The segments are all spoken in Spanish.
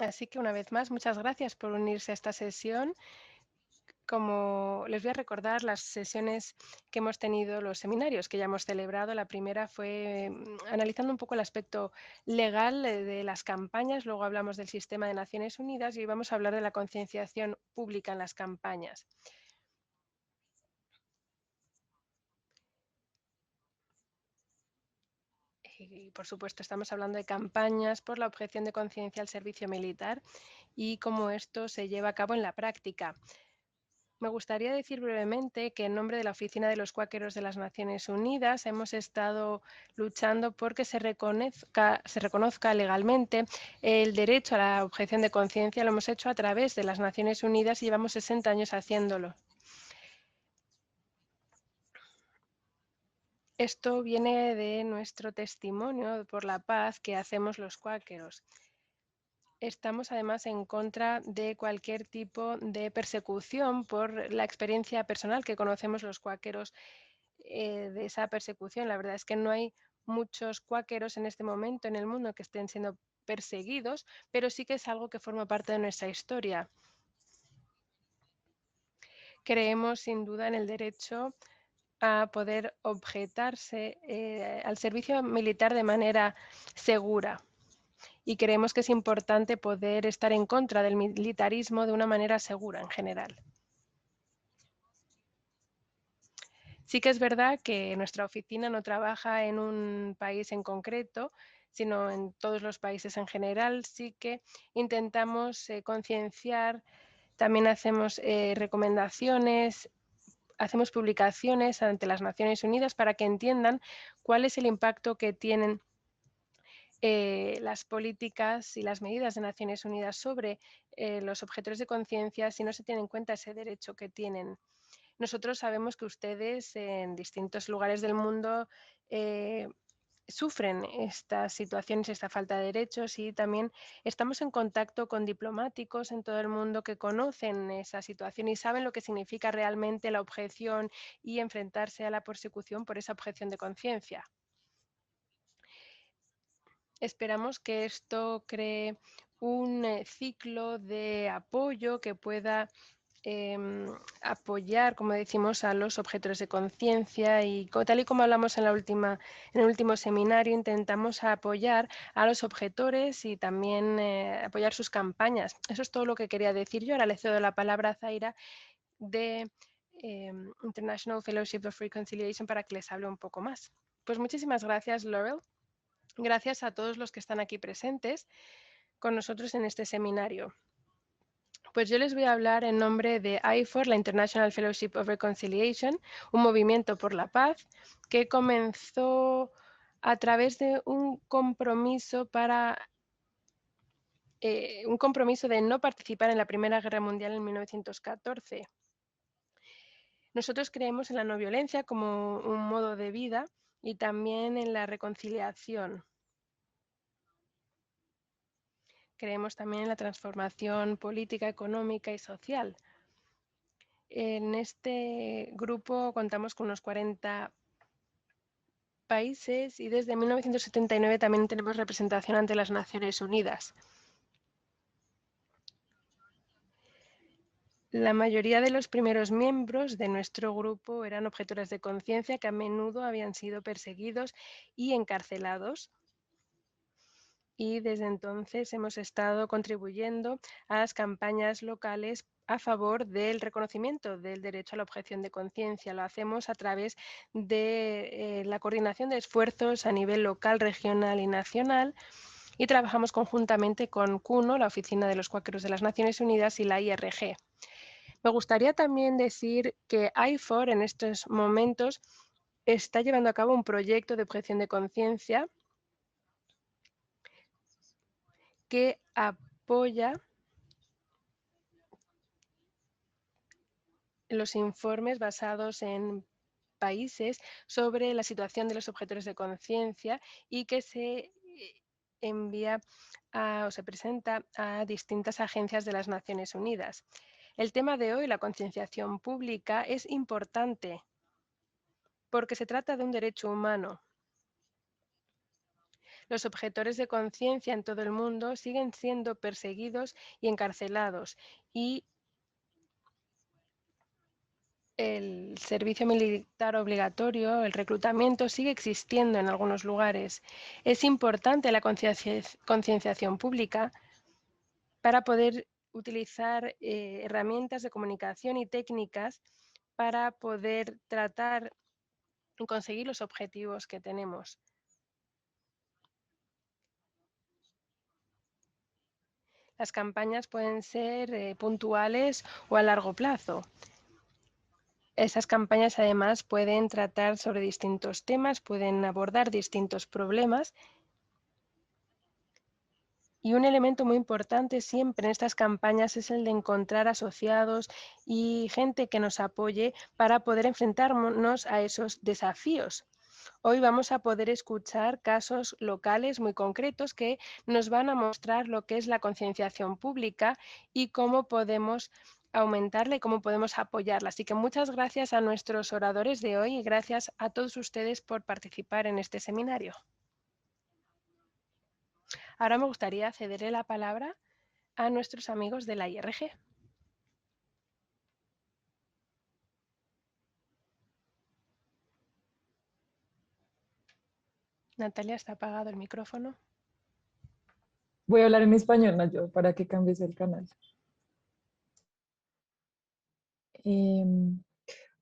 Así que una vez más, muchas gracias por unirse a esta sesión. Como les voy a recordar las sesiones que hemos tenido, los seminarios que ya hemos celebrado. La primera fue analizando un poco el aspecto legal de las campañas, luego hablamos del sistema de Naciones Unidas y hoy vamos a hablar de la concienciación pública en las campañas. Y, por supuesto, estamos hablando de campañas por la objeción de conciencia al servicio militar y cómo esto se lleva a cabo en la práctica. Me gustaría decir brevemente que en nombre de la Oficina de los Cuáqueros de las Naciones Unidas hemos estado luchando por que se reconozca legalmente el derecho a la objeción de conciencia. Lo hemos hecho a través de las Naciones Unidas y llevamos 60 años haciéndolo. Esto viene de nuestro testimonio por la paz que hacemos los cuáqueros. Estamos además en contra de cualquier tipo de persecución por la experiencia personal que conocemos los cuáqueros de esa persecución. La verdad es que no hay muchos cuáqueros en este momento en el mundo que estén siendo perseguidos, pero sí que es algo que forma parte de nuestra historia. Creemos sin duda en el derecho a poder objetarse al servicio militar de manera segura. Y creemos que es importante poder estar en contra del militarismo de una manera segura en general. Sí que es verdad que nuestra oficina no trabaja en un país en concreto, sino en todos los países en general. Sí que intentamos concienciar, también hacemos recomendaciones, hacemos publicaciones ante las Naciones Unidas para que entiendan cuál es el impacto que tienen las políticas y las medidas de Naciones Unidas sobre los objetores de conciencia si no se tiene en cuenta ese derecho que tienen. Nosotros sabemos que ustedes en distintos lugares del mundo sufren estas situaciones, esta falta de derechos y también estamos en contacto con diplomáticos en todo el mundo que conocen esa situación y saben lo que significa realmente la objeción y enfrentarse a la persecución por esa objeción de conciencia. Esperamos que esto cree un ciclo de apoyo que pueda apoyar, como decimos, a los objetores de conciencia y tal y como hablamos en el último seminario, intentamos apoyar a los objetores y también apoyar sus campañas. Eso es todo lo que quería decir yo. Ahora le cedo la palabra a Zaira de International Fellowship of Reconciliation para que les hable un poco más. Pues muchísimas gracias, Laurel. Gracias a todos los que están aquí presentes con nosotros en este seminario. Pues yo les voy a hablar en nombre de IFOR, la International Fellowship of Reconciliation, un movimiento por la paz que comenzó a través de un compromiso de no participar en la Primera Guerra Mundial en 1914. Nosotros creemos en la no violencia como un modo de vida y también en la reconciliación. Creemos también en la transformación política, económica y social. En este grupo contamos con unos 40 países y desde 1979 también tenemos representación ante las Naciones Unidas. La mayoría de los primeros miembros de nuestro grupo eran objetores de conciencia que a menudo habían sido perseguidos y encarcelados. Y desde entonces hemos estado contribuyendo a las campañas locales a favor del reconocimiento del derecho a la objeción de conciencia. Lo hacemos a través de la coordinación de esfuerzos a nivel local, regional y nacional y trabajamos conjuntamente con CUNO, la Oficina de los Cuáqueros de las Naciones Unidas y la IRG. Me gustaría también decir que IFOR en estos momentos está llevando a cabo un proyecto de objeción de conciencia que apoya los informes basados en países sobre la situación de los objetores de conciencia y que se envía o se presenta a distintas agencias de las Naciones Unidas. El tema de hoy, la concienciación pública, es importante porque se trata de un derecho humano. Los objetores de conciencia en todo el mundo siguen siendo perseguidos y encarcelados, y el servicio militar obligatorio, el reclutamiento, sigue existiendo en algunos lugares. Es importante la concienciación pública para poder utilizar herramientas de comunicación y técnicas para poder tratar y conseguir los objetivos que tenemos. Las campañas pueden ser puntuales o a largo plazo. Esas campañas además pueden tratar sobre distintos temas, pueden abordar distintos problemas. Y un elemento muy importante siempre en estas campañas es el de encontrar asociados y gente que nos apoye para poder enfrentarnos a esos desafíos. Hoy vamos a poder escuchar casos locales muy concretos que nos van a mostrar lo que es la concienciación pública y cómo podemos aumentarla y cómo podemos apoyarla. Así que muchas gracias a nuestros oradores de hoy y gracias a todos ustedes por participar en este seminario. Ahora me gustaría cederle la palabra a nuestros amigos de la IRG. Natalia, ¿está apagado el micrófono? Voy a hablar en español, Nayo, para que cambies el canal.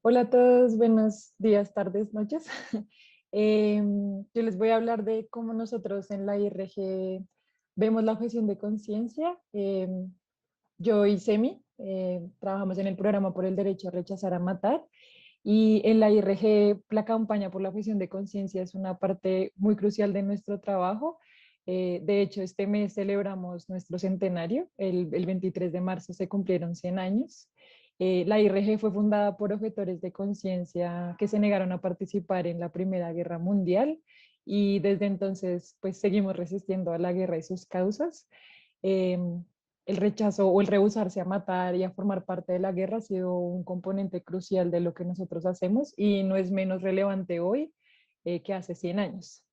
Hola a todos, buenos días, tardes, noches. Yo les voy a hablar de cómo nosotros en la IRG vemos la objeción de conciencia. Yo y Semi trabajamos en el programa por el derecho a rechazar a matar, y en la IRG la campaña por la objeción de conciencia es una parte muy crucial de nuestro trabajo. De hecho, este mes celebramos nuestro centenario. El 23 de marzo se cumplieron 100 años. La IRG fue fundada por objetores de conciencia que se negaron a participar en la Primera Guerra Mundial, y desde entonces pues seguimos resistiendo a la guerra y sus causas. El rechazo o el rehusarse a matar y a formar parte de la guerra ha sido un componente crucial de lo que nosotros hacemos, y no es menos relevante hoy que hace 100 años.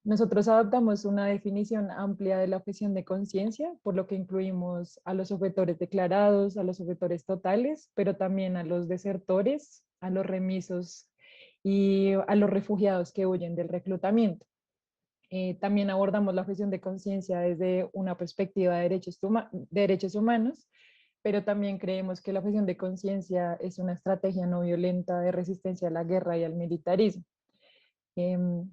Nosotros adoptamos una definición amplia de la objeción de conciencia, por lo que incluimos a los objetores declarados, a los objetores totales, pero también a los desertores, a los remisos y a los refugiados que huyen del reclutamiento. También abordamos la objeción de conciencia desde una perspectiva de derechos humanos, pero también creemos que la objeción de conciencia es una estrategia no violenta de resistencia a la guerra y al militarismo. Em,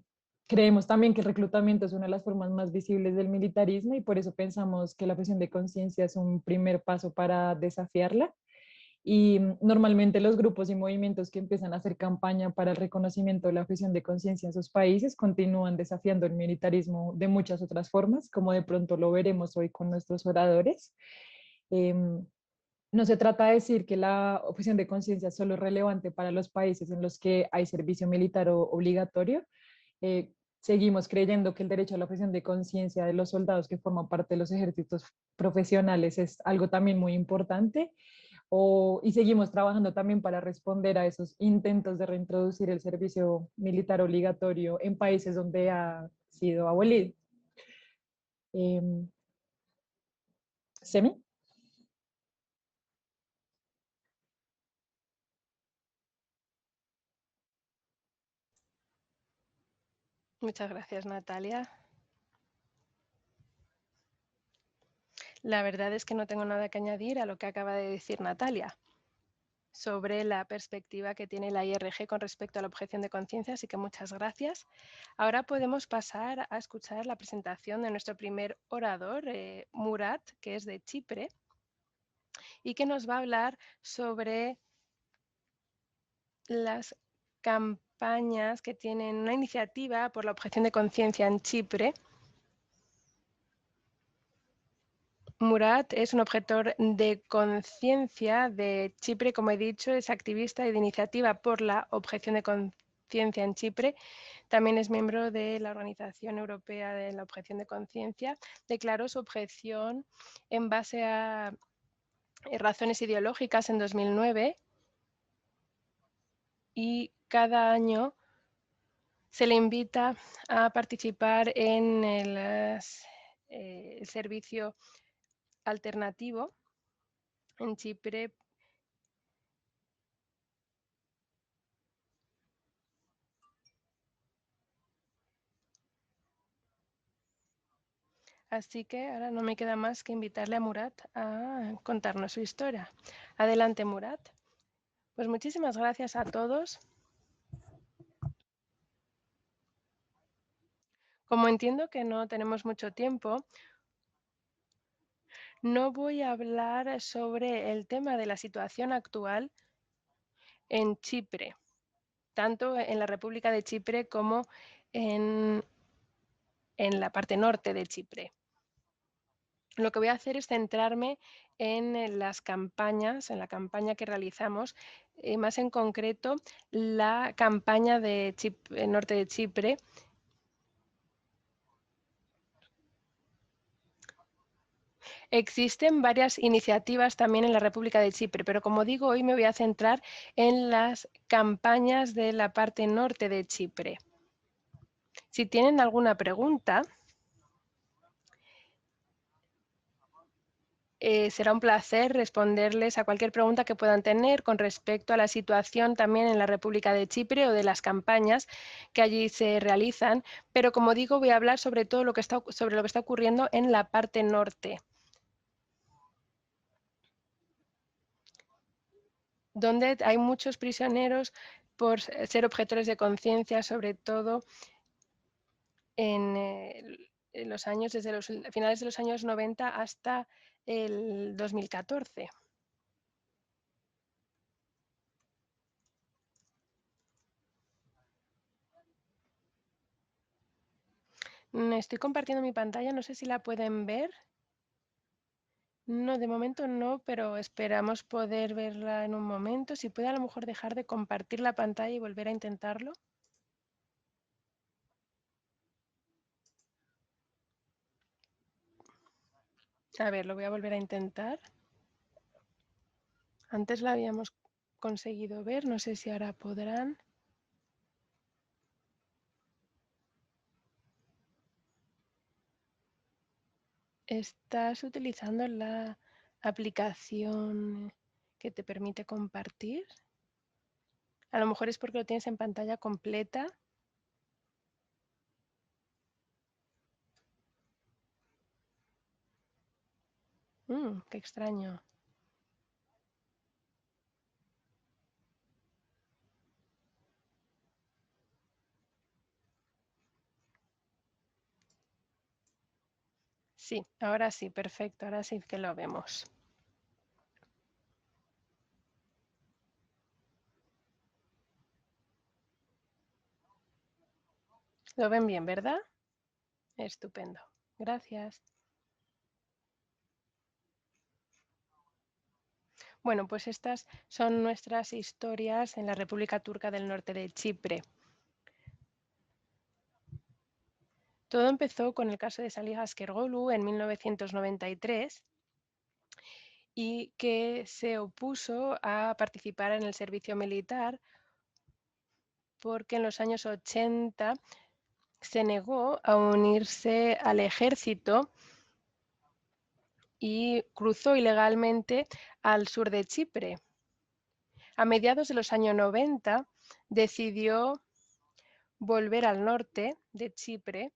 Creemos también que el reclutamiento es una de las formas más visibles del militarismo, y por eso pensamos que la objeción de conciencia es un primer paso para desafiarla. Y normalmente los grupos y movimientos que empiezan a hacer campaña para el reconocimiento de la objeción de conciencia en sus países continúan desafiando el militarismo de muchas otras formas, como de pronto lo veremos hoy con nuestros oradores. No se trata de decir que la objeción de conciencia solo es relevante para los países en los que hay servicio militar obligatorio. Seguimos creyendo que el derecho a la objeción de conciencia de los soldados que forman parte de los ejércitos profesionales es algo también muy importante, y seguimos trabajando también para responder a esos intentos de reintroducir el servicio militar obligatorio en países donde ha sido abolido. ¿Semi? Muchas gracias, Natalia. La verdad es que no tengo nada que añadir a lo que acaba de decir Natalia sobre la perspectiva que tiene la IRG con respecto a la objeción de conciencia, así que muchas gracias. Ahora podemos pasar a escuchar la presentación de nuestro primer orador, Murat, que es de Chipre, y que nos va a hablar sobre las campañas que tienen una iniciativa por la objeción de conciencia en Chipre. Murat es un objetor de conciencia de Chipre, como he dicho, es activista y de iniciativa por la objeción de conciencia en Chipre. También es miembro de la Organización Europea de la Objeción de Conciencia. Declaró su objeción en base a razones ideológicas en 2009, y cada año se le invita a participar en el servicio alternativo en Chipre. Así que ahora no me queda más que invitarle a Murat a contarnos su historia. Adelante, Murat. Pues muchísimas gracias a todos. Como entiendo que no tenemos mucho tiempo, no voy a hablar sobre el tema de la situación actual en Chipre, tanto en la República de Chipre como en la parte norte de Chipre. Lo que voy a hacer es centrarme en las campañas, en la campaña que realizamos, más en concreto la campaña de norte de Chipre. Existen varias iniciativas también en la República de Chipre, pero como digo, hoy me voy a centrar en las campañas de la parte norte de Chipre. Si tienen alguna pregunta, será un placer responderles a cualquier pregunta que puedan tener con respecto a la situación también en la República de Chipre o de las campañas que allí se realizan, pero como digo, voy a hablar sobre todo sobre lo que está ocurriendo en la parte norte, donde hay muchos prisioneros por ser objetores de conciencia, sobre todo en los años, desde los finales de los años 90 hasta el 2014. Estoy compartiendo mi pantalla, no sé si la pueden ver. No, de momento no, pero esperamos poder verla en un momento. Si puede a lo mejor dejar de compartir la pantalla y volver a intentarlo. A ver, lo voy a volver a intentar. Antes la habíamos conseguido ver, no sé si ahora podrán. ¿Estás utilizando la aplicación que te permite compartir? A lo mejor es porque lo tienes en pantalla completa. Qué extraño. Sí, ahora sí, perfecto, ahora sí que lo vemos. Lo ven bien, ¿verdad? Estupendo. Gracias. Bueno, pues estas son nuestras historias en la República Turca del Norte de Chipre. Todo empezó con el caso de Salih Askeroglu en 1993 y que se opuso a participar en el servicio militar porque en los años 80 se negó a unirse al ejército y cruzó ilegalmente al sur de Chipre. A mediados de los años 90 decidió volver al norte de Chipre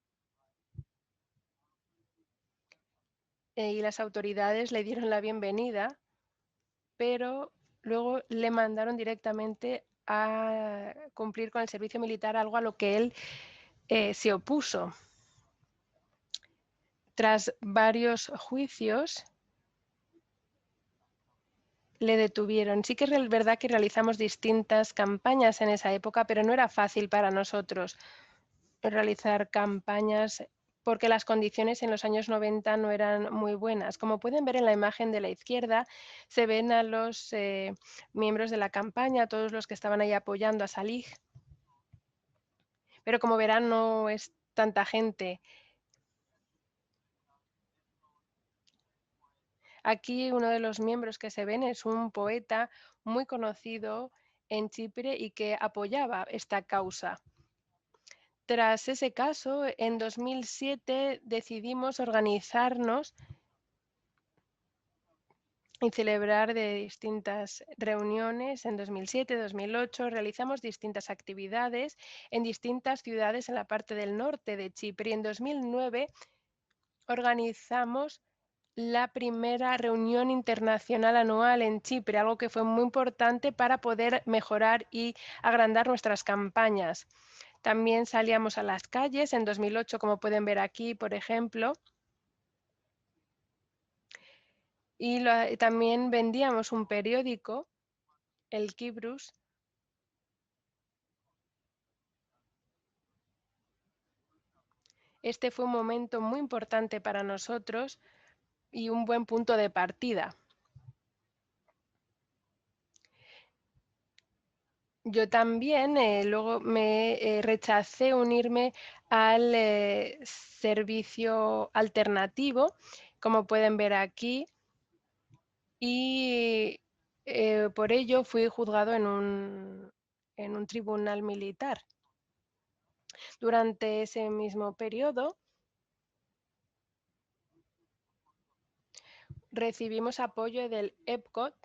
y las autoridades le dieron la bienvenida, pero luego le mandaron directamente a cumplir con el servicio militar, algo a lo que él se opuso. Tras varios juicios, le detuvieron. Sí que es verdad que realizamos distintas campañas en esa época, pero no era fácil para nosotros realizar campañas porque las condiciones en los años 90 no eran muy buenas. Como pueden ver en la imagen de la izquierda, se ven a los miembros de la campaña, todos los que estaban ahí apoyando a Salih. Pero como verán, no es tanta gente. Aquí uno de los miembros que se ven es un poeta muy conocido en Chipre y que apoyaba esta causa. Tras ese caso, en 2007 decidimos organizarnos y celebrar de distintas reuniones. En 2007, 2008 realizamos distintas actividades en distintas ciudades en la parte del norte de Chipre. Y en 2009 organizamos la primera reunión internacional anual en Chipre, algo que fue muy importante para poder mejorar y agrandar nuestras campañas. También salíamos a las calles en 2008, como pueden ver aquí, por ejemplo, y también vendíamos un periódico, el Kibrus. Este fue un momento muy importante para nosotros y un buen punto de partida. Yo también luego me rechacé unirme al servicio alternativo, como pueden ver aquí, y por ello fui juzgado en un tribunal militar. Durante ese mismo periodo recibimos apoyo del EPCOT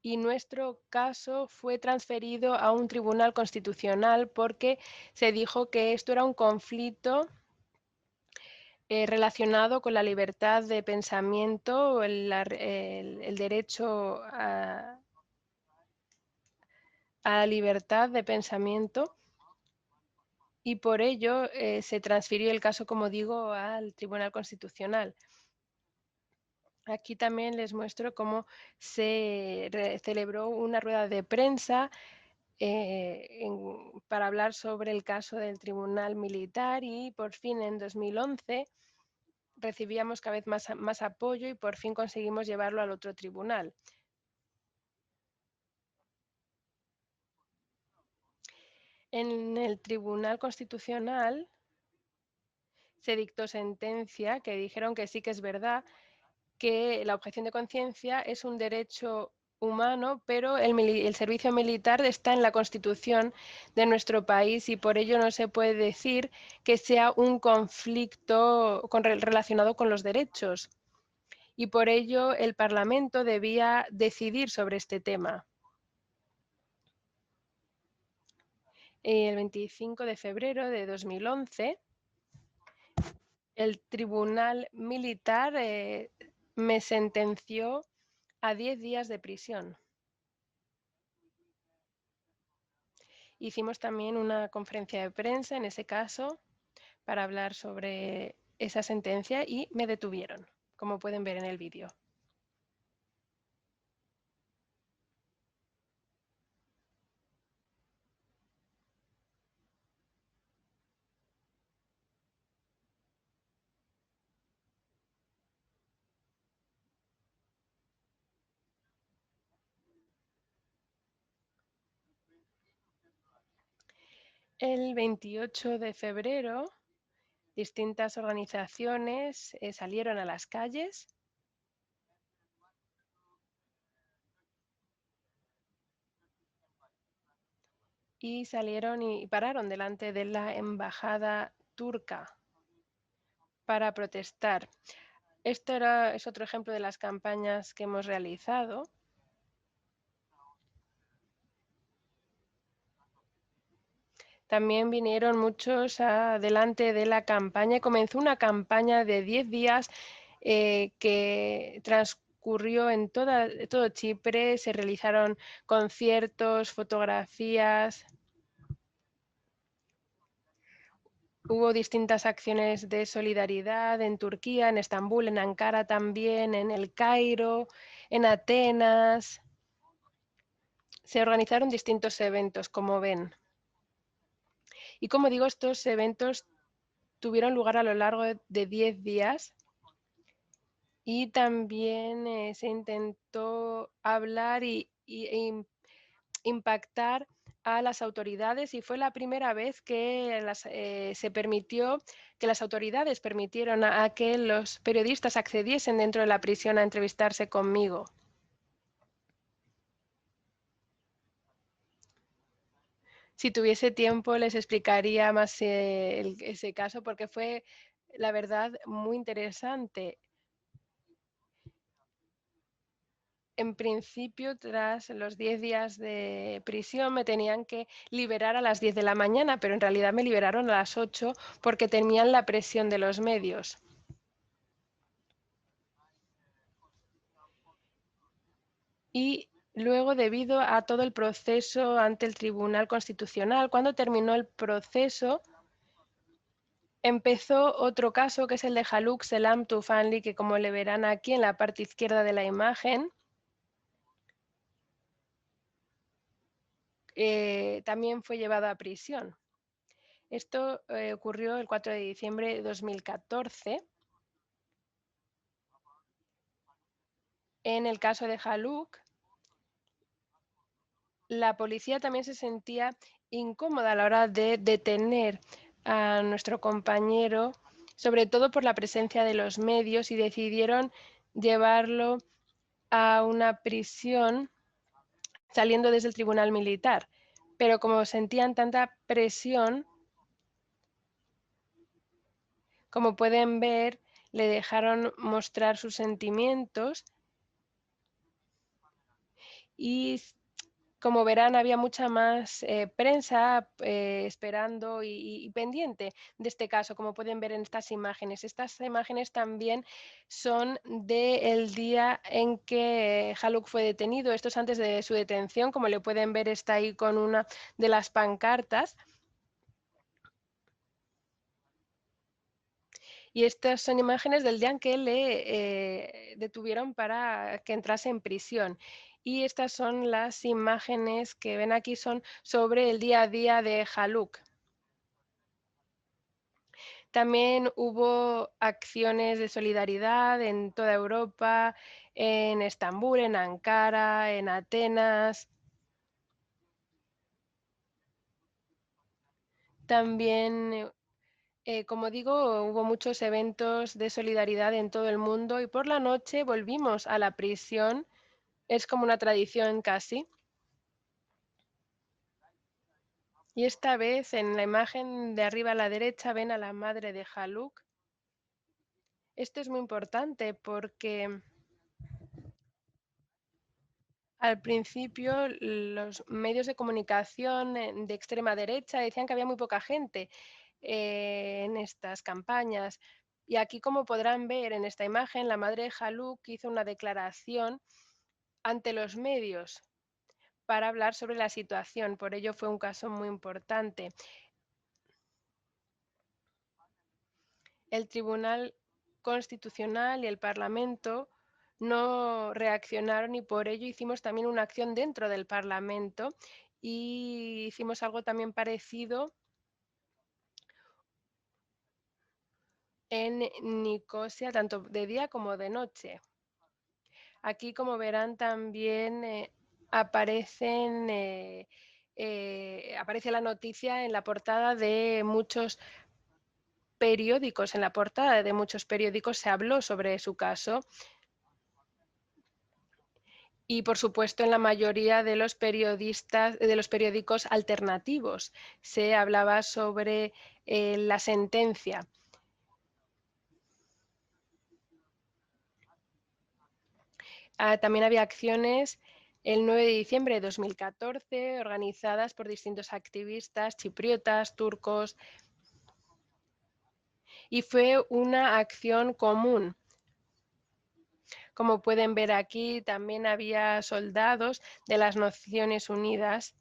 y nuestro caso fue transferido a un tribunal constitucional porque se dijo que esto era un conflicto relacionado con la libertad de pensamiento, el derecho a la libertad de pensamiento, y por ello se transfirió el caso, como digo, al Tribunal Constitucional. Aquí también les muestro cómo se celebró una rueda de prensa para hablar sobre el caso del Tribunal Militar, y por fin en 2011 recibíamos cada vez más apoyo y por fin conseguimos llevarlo al otro tribunal. En el Tribunal Constitucional se dictó sentencia que dijeron que sí que es verdad que la objeción de conciencia es un derecho humano, pero el servicio militar está en la Constitución de nuestro país y por ello no se puede decir que sea un conflicto relacionado con los derechos. Y por ello el Parlamento debía decidir sobre este tema. El 25 de febrero de 2011, el Tribunal Militar me sentenció a 10 días de prisión. Hicimos también una conferencia de prensa en ese caso para hablar sobre esa sentencia y me detuvieron, como pueden ver en el vídeo. El 28 de febrero, distintas organizaciones salieron a las calles y salieron y pararon delante de la embajada turca para protestar. Esto es otro ejemplo de las campañas que hemos realizado. También vinieron muchos delante de la campaña y comenzó una campaña de 10 días que transcurrió en todo Chipre. Se realizaron conciertos, fotografías. Hubo distintas acciones de solidaridad en Turquía, en Estambul, en Ankara también, en El Cairo, en Atenas. Se organizaron distintos eventos, como ven. Y como digo, estos eventos tuvieron lugar a lo largo de 10 días y también se intentó hablar e impactar a las autoridades, y fue la primera vez que se permitió que las autoridades permitieron a que los periodistas accediesen dentro de la prisión a entrevistarse conmigo. Si tuviese tiempo les explicaría más ese caso porque fue, la verdad, muy interesante. En principio, tras los 10 días de prisión, me tenían que liberar a las 10 de la mañana, pero en realidad me liberaron a las 8 porque tenían la presión de los medios. Y luego, debido a todo el proceso ante el Tribunal Constitucional, cuando terminó el proceso, empezó otro caso, que es el de Haluk Selam Tufanli, que como le verán aquí en la parte izquierda de la imagen, también fue llevado a prisión. Esto ocurrió el 4 de diciembre de 2014. En el caso de Haluk, la policía también se sentía incómoda a la hora de detener a nuestro compañero, sobre todo por la presencia de los medios, y decidieron llevarlo a una prisión saliendo desde el tribunal militar. Pero como sentían tanta presión, como pueden ver, le dejaron mostrar sus sentimientos y, como verán, había mucha más prensa esperando y pendiente de este caso, como pueden ver en estas imágenes. Estas imágenes también son del día en que Haluk fue detenido. Esto es antes de su detención. Como le pueden ver, está ahí con una de las pancartas. Y estas son imágenes del día en que le detuvieron para que entrase en prisión. Y estas son las imágenes que ven aquí, son sobre el día a día de Haluk. También hubo acciones de solidaridad en toda Europa, en Estambul, en Ankara, en Atenas. También, como digo, hubo muchos eventos de solidaridad en todo el mundo y por la noche volvimos a la prisión. Es como una tradición casi. Y esta vez, en la imagen de arriba a la derecha, ven a la madre de Haluk. Esto es muy importante porque al principio los medios de comunicación de extrema derecha decían que había muy poca gente en estas campañas. Y aquí, como podrán ver en esta imagen, la madre de Haluk hizo una declaración ante los medios para hablar sobre la situación. Por ello fue un caso muy importante. El Tribunal Constitucional y el Parlamento no reaccionaron y por ello hicimos también una acción dentro del Parlamento y hicimos algo también parecido en Nicosia, tanto de día como de noche. Aquí, como verán, también aparece la noticia en la portada de muchos periódicos. En la portada de muchos periódicos se habló sobre su caso. Y, por supuesto, en la mayoría de los periódicos alternativos se hablaba sobre la sentencia. También había acciones el 9 de diciembre de 2014 organizadas por distintos activistas chipriotas, turcos, y fue una acción común. Como pueden ver aquí, también había soldados de las Naciones Unidas.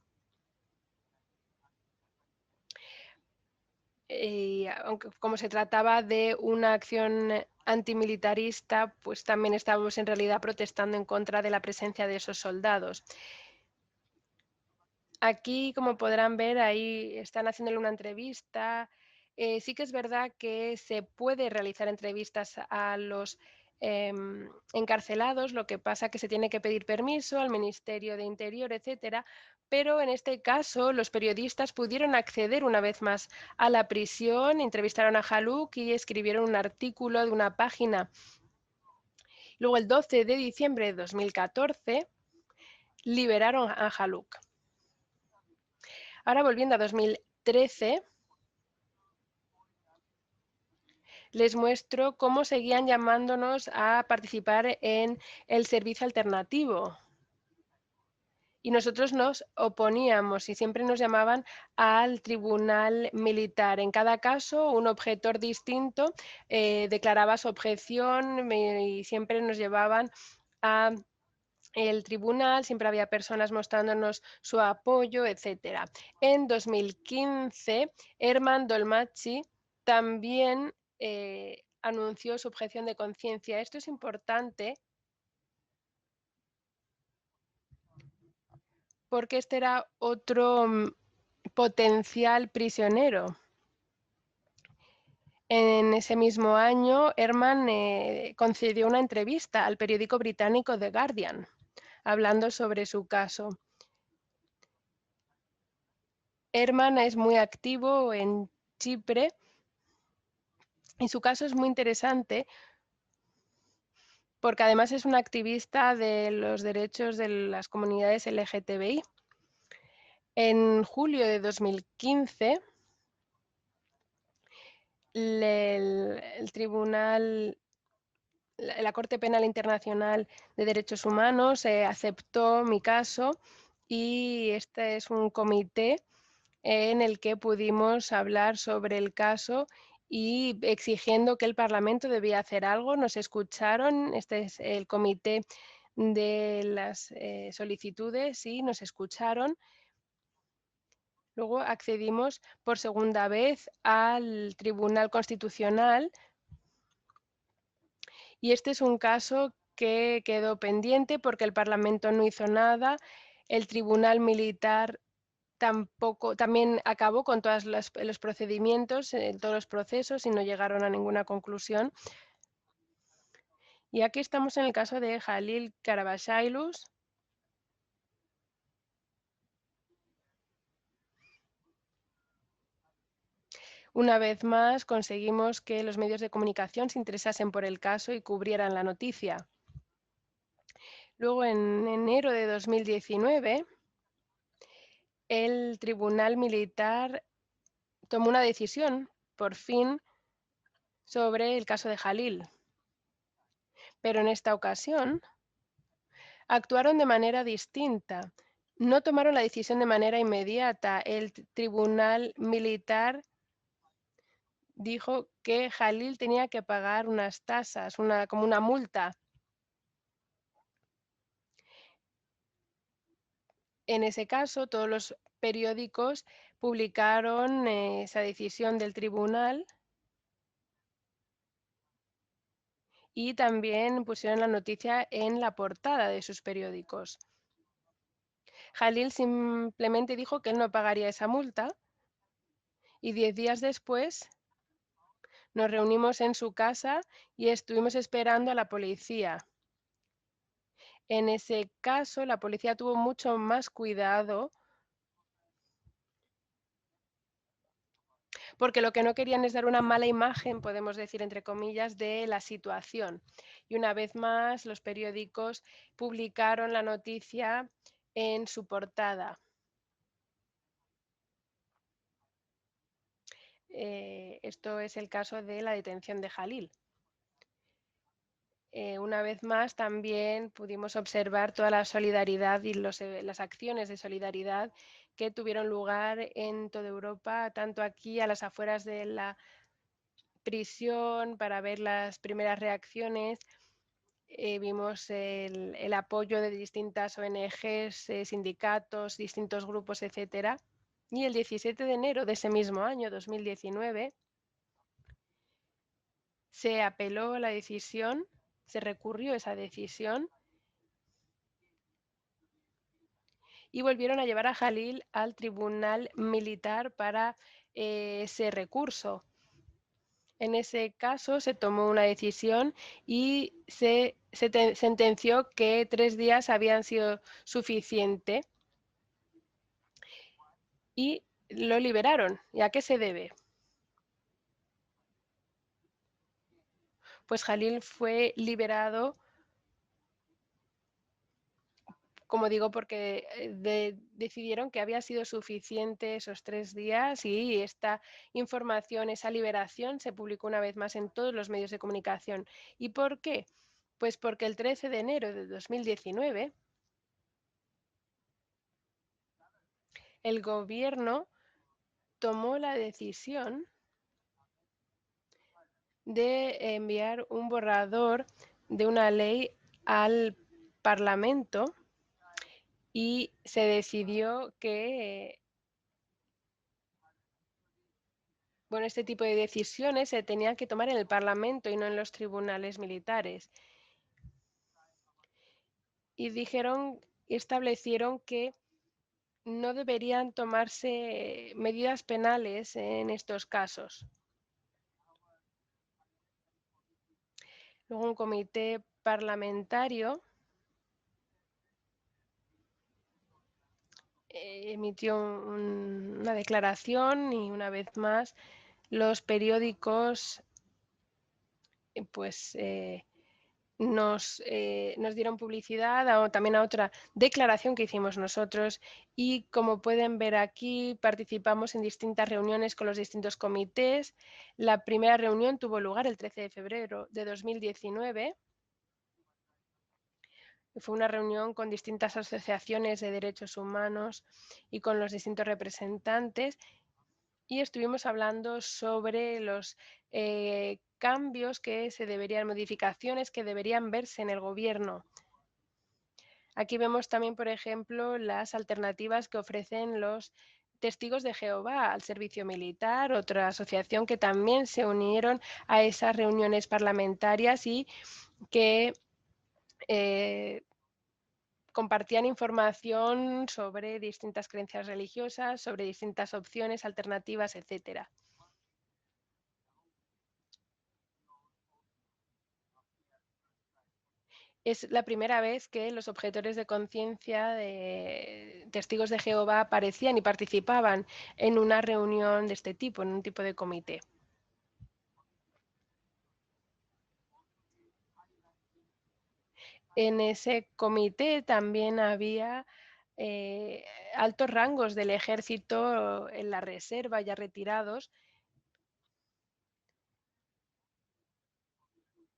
Y aunque, como se trataba de una acción antimilitarista, pues también estábamos en realidad protestando en contra de la presencia de esos soldados. Aquí, como podrán ver, ahí están haciéndole una entrevista. Sí que es verdad que se puede realizar entrevistas a los encarcelados, lo que pasa que se tiene que pedir permiso al Ministerio de Interior, etcétera, pero en este caso los periodistas pudieron acceder una vez más a la prisión, entrevistaron a Haluk y escribieron un artículo de una página. Luego, el 12 de diciembre de 2014, liberaron a Haluk. Ahora, volviendo a 2013, les muestro cómo seguían llamándonos a participar en el servicio alternativo. Y nosotros nos oponíamos y siempre nos llamaban al tribunal militar. En cada caso, un objetor distinto declaraba su objeción y siempre nos llevaban a el tribunal, siempre había personas mostrándonos su apoyo, etc. En 2015, Herman Dolmachi también anunció su objeción de conciencia. Esto es importante porque este era otro potencial prisionero. En ese mismo año, Herman concedió una entrevista al periódico británico The Guardian, hablando sobre su caso. Herman es muy activo en Chipre y su caso es muy interesante porque además es un activista de los derechos de las comunidades LGTBI. En julio de 2015, el tribunal, la Corte Penal Internacional de Derechos Humanos aceptó mi caso y este es un comité en el que pudimos hablar sobre el caso y exigiendo que el Parlamento debía hacer algo. Nos escucharon, este es el comité de las solicitudes y nos escucharon. Luego accedimos por segunda vez al Tribunal Constitucional y este es un caso que quedó pendiente porque el Parlamento no hizo nada, el Tribunal Militar también acabó con todos los procedimientos, todos los procesos y no llegaron a ninguna conclusión. Y aquí estamos en el caso de Jalil Karabashailos. Una vez más conseguimos que los medios de comunicación se interesasen por el caso y cubrieran la noticia. Luego, en enero de 2019, el Tribunal Militar tomó una decisión, por fin, sobre el caso de Jalil. Pero en esta ocasión actuaron de manera distinta. No tomaron la decisión de manera inmediata. El Tribunal Militar dijo que Jalil tenía que pagar unas tasas, como una multa. En ese caso, todos los periódicos publicaron esa decisión del tribunal y también pusieron la noticia en la portada de sus periódicos. Jalil simplemente dijo que él no pagaría esa multa y 10 días después nos reunimos en su casa y estuvimos esperando a la policía. En ese caso, la policía tuvo mucho más cuidado porque lo que no querían es dar una mala imagen, podemos decir entre comillas, de la situación. Y una vez más, los periódicos publicaron la noticia en su portada. Esto es el caso de la detención de Jalil. Una vez más, también pudimos observar toda la solidaridad y las acciones de solidaridad que tuvieron lugar en toda Europa, tanto aquí a las afueras de la prisión, para ver las primeras reacciones. Vimos el apoyo de distintas ONGs, sindicatos, distintos grupos, etc. Y el 17 de enero de ese mismo año, 2019, se apeló la decisión, se recurrió esa decisión y volvieron a llevar a Jalil al tribunal militar para ese recurso. En ese caso se tomó una decisión y se sentenció que 3 días habían sido suficiente y lo liberaron. ¿Y a qué se debe? Pues Jalil fue liberado como digo, porque decidieron que había sido suficiente esos 3 días y esta información, esa liberación, se publicó una vez más en todos los medios de comunicación. ¿Y por qué? Pues porque el 13 de enero de 2019 el gobierno tomó la decisión de enviar un borrador de una ley al Parlamento y se decidió que bueno, este tipo de decisiones se tenían que tomar en el Parlamento y no en los tribunales militares. Y establecieron que no deberían tomarse medidas penales en estos casos. Luego un comité parlamentario emitió una declaración y una vez más los periódicos pues nos dieron publicidad también a otra declaración que hicimos nosotros y como pueden ver aquí participamos en distintas reuniones con los distintos comités. La primera reunión tuvo lugar el 13 de febrero de 2019. Fue una reunión con distintas asociaciones de derechos humanos y con los distintos representantes y estuvimos hablando sobre los cambios que se deberían, modificaciones que deberían verse en el gobierno. Aquí vemos también, por ejemplo, las alternativas que ofrecen los testigos de Jehová al servicio militar, otra asociación que también se unieron a esas reuniones parlamentarias y que compartían información sobre distintas creencias religiosas, sobre distintas opciones, alternativas, etcétera. Es la primera vez que los objetores de conciencia de testigos de Jehová aparecían y participaban en una reunión de este tipo, en un tipo de comité. En ese comité también había altos rangos del ejército en la reserva ya retirados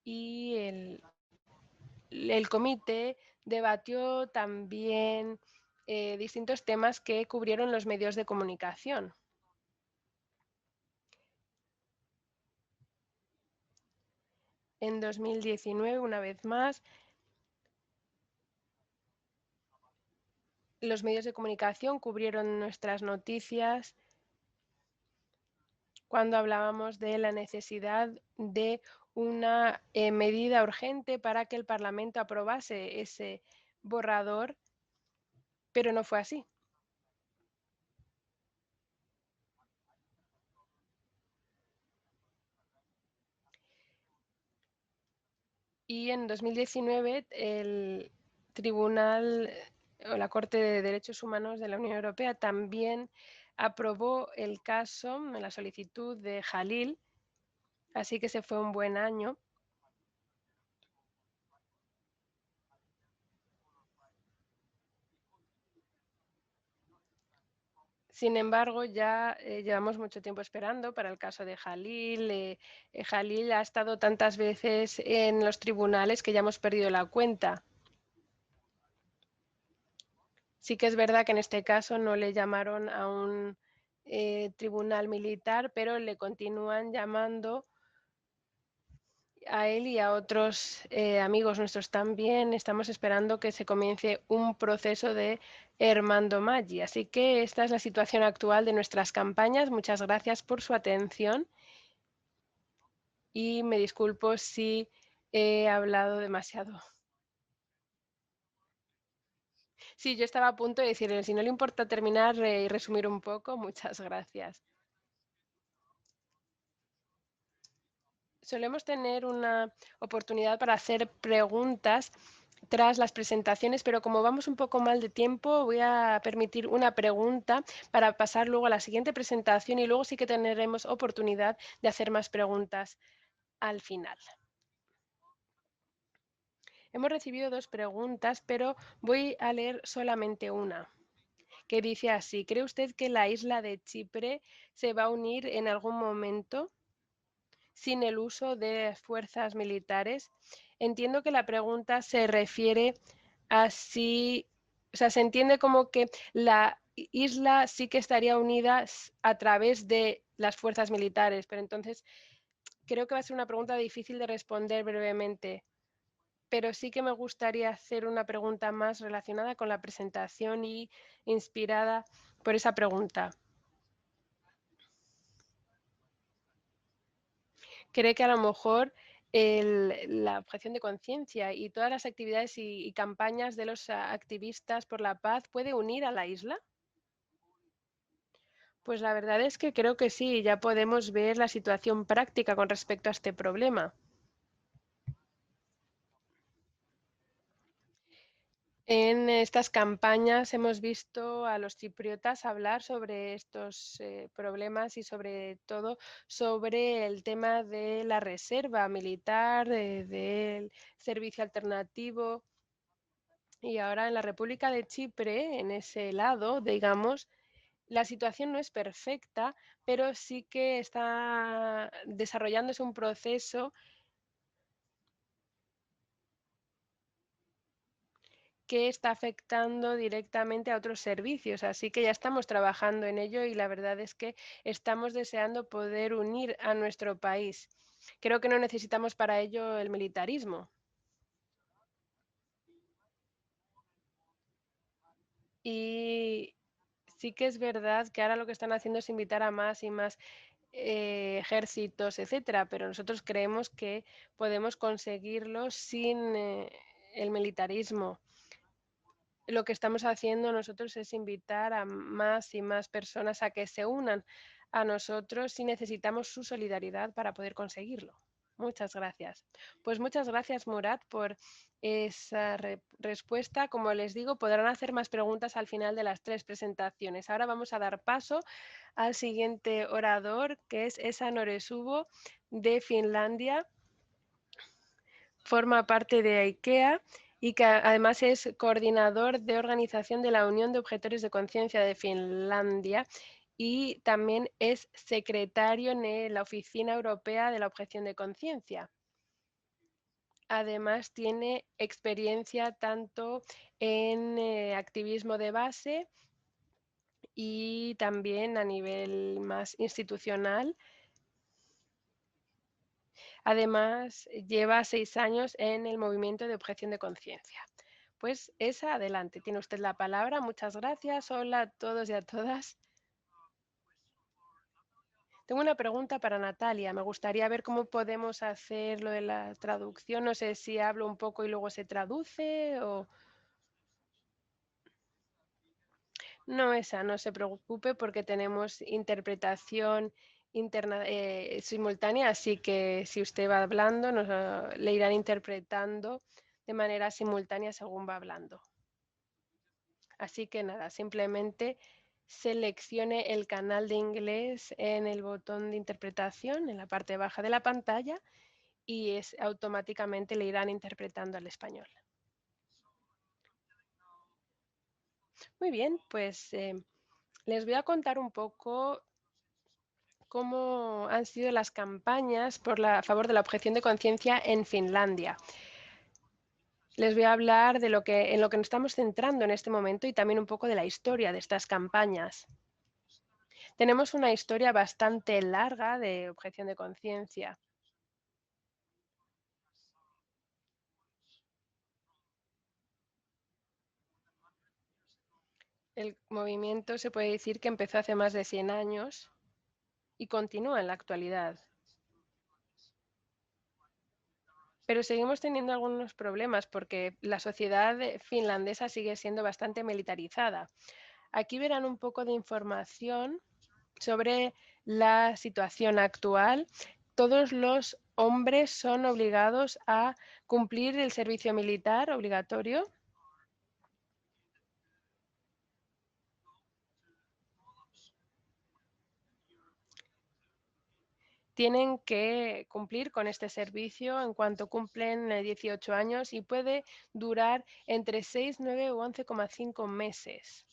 y el comité debatió también distintos temas que cubrieron los medios de comunicación. En 2019, una vez más, los medios de comunicación cubrieron nuestras noticias cuando hablábamos de la necesidad de una medida urgente para que el Parlamento aprobase ese borrador, pero no fue así. Y en 2019 el Tribunal o la Corte de Derechos Humanos de la Unión Europea también aprobó el caso, la solicitud de Jalil, así que se fue un buen año. Sin embargo, ya llevamos mucho tiempo esperando para el caso de Jalil. Jalil ha estado tantas veces en los tribunales que ya hemos perdido la cuenta. Sí que es verdad que en este caso no le llamaron a un tribunal militar, pero le continúan llamando a él y a otros amigos nuestros también. Estamos esperando que se comience un proceso de Armando Maggi. Así que esta es la situación actual de nuestras campañas. Muchas gracias por su atención y me disculpo si he hablado demasiado. Sí, yo estaba a punto de decirle, si no le importa terminar y resumir un poco, muchas gracias. Solemos tener una oportunidad para hacer preguntas tras las presentaciones, pero como vamos un poco mal de tiempo, voy a permitir una pregunta para pasar luego a la siguiente presentación y luego sí que tendremos oportunidad de hacer más preguntas al final. Hemos recibido 2 preguntas, pero voy a leer solamente una, que dice así: ¿cree usted que la isla de Chipre se va a unir en algún momento sin el uso de fuerzas militares? Entiendo que la pregunta se refiere a si, o sea, se entiende como que la isla sí que estaría unida a través de las fuerzas militares, pero entonces creo que va a ser una pregunta difícil de responder brevemente, pero sí que me gustaría hacer una pregunta más relacionada con la presentación y inspirada por esa pregunta. ¿Cree que a lo mejor la objeción de conciencia y todas las actividades y campañas de los activistas por la paz puede unir a la isla? Pues la verdad es que creo que sí, ya podemos ver la situación práctica con respecto a este problema. En estas campañas hemos visto a los chipriotas hablar sobre estos problemas y sobre todo sobre el tema de la reserva militar, del servicio alternativo. Y ahora en la República de Chipre, en ese lado, digamos, la situación no es perfecta, pero sí que está desarrollándose un proceso que está afectando directamente a otros servicios. Así que ya estamos trabajando en ello y la verdad es que estamos deseando poder unir a nuestro país. Creo que no necesitamos para ello el militarismo. Y sí que es verdad que ahora lo que están haciendo es invitar a más y más ejércitos, etcétera, pero nosotros creemos que podemos conseguirlo sin el militarismo. Lo que estamos haciendo nosotros es invitar a más y más personas a que se unan a nosotros y necesitamos su solidaridad para poder conseguirlo. Muchas gracias. Pues muchas gracias, Murat, por esa respuesta. Como les digo, podrán hacer más preguntas al final de las 3 presentaciones. Ahora vamos a dar paso al siguiente orador, que es Esa Noresubo de Finlandia. Forma parte de IKEA y que además es coordinador de organización de la Unión de Objetores de Conciencia de Finlandia y también es secretario en la Oficina Europea de la Objeción de Conciencia. Además tiene experiencia tanto en activismo de base y también a nivel más institucional. Además, lleva 6 años en el movimiento de objeción de conciencia. Pues Esa, adelante, tiene usted la palabra. Muchas gracias. Hola a todos y a todas. Tengo una pregunta para Natalia. Me gustaría ver cómo podemos hacer lo de la traducción. No sé si hablo un poco y luego se traduce o... No, esa, no se preocupe porque tenemos interpretación simultánea, así que si usted va hablando, le irán interpretando de manera simultánea según va hablando. Así que nada, simplemente seleccione el canal de inglés en el botón de interpretación en la parte baja de la pantalla y automáticamente le irán interpretando al español. Muy bien, pues les voy a contar un poco cómo han sido las campañas a favor de la objeción de conciencia en Finlandia. Les voy a hablar de en lo que nos estamos centrando en este momento y también un poco de la historia de estas campañas. Tenemos una historia bastante larga de objeción de conciencia. El movimiento se puede decir que empezó hace más de 100 años y continúa en la actualidad. Pero seguimos teniendo algunos problemas porque la sociedad finlandesa sigue siendo bastante militarizada. Aquí verán un poco de información sobre la situación actual. Todos los hombres son obligados a cumplir el servicio militar obligatorio. tienen que cumplir con este servicio en cuanto cumplen 18 años y puede durar entre 6, 9 o 11,5 meses.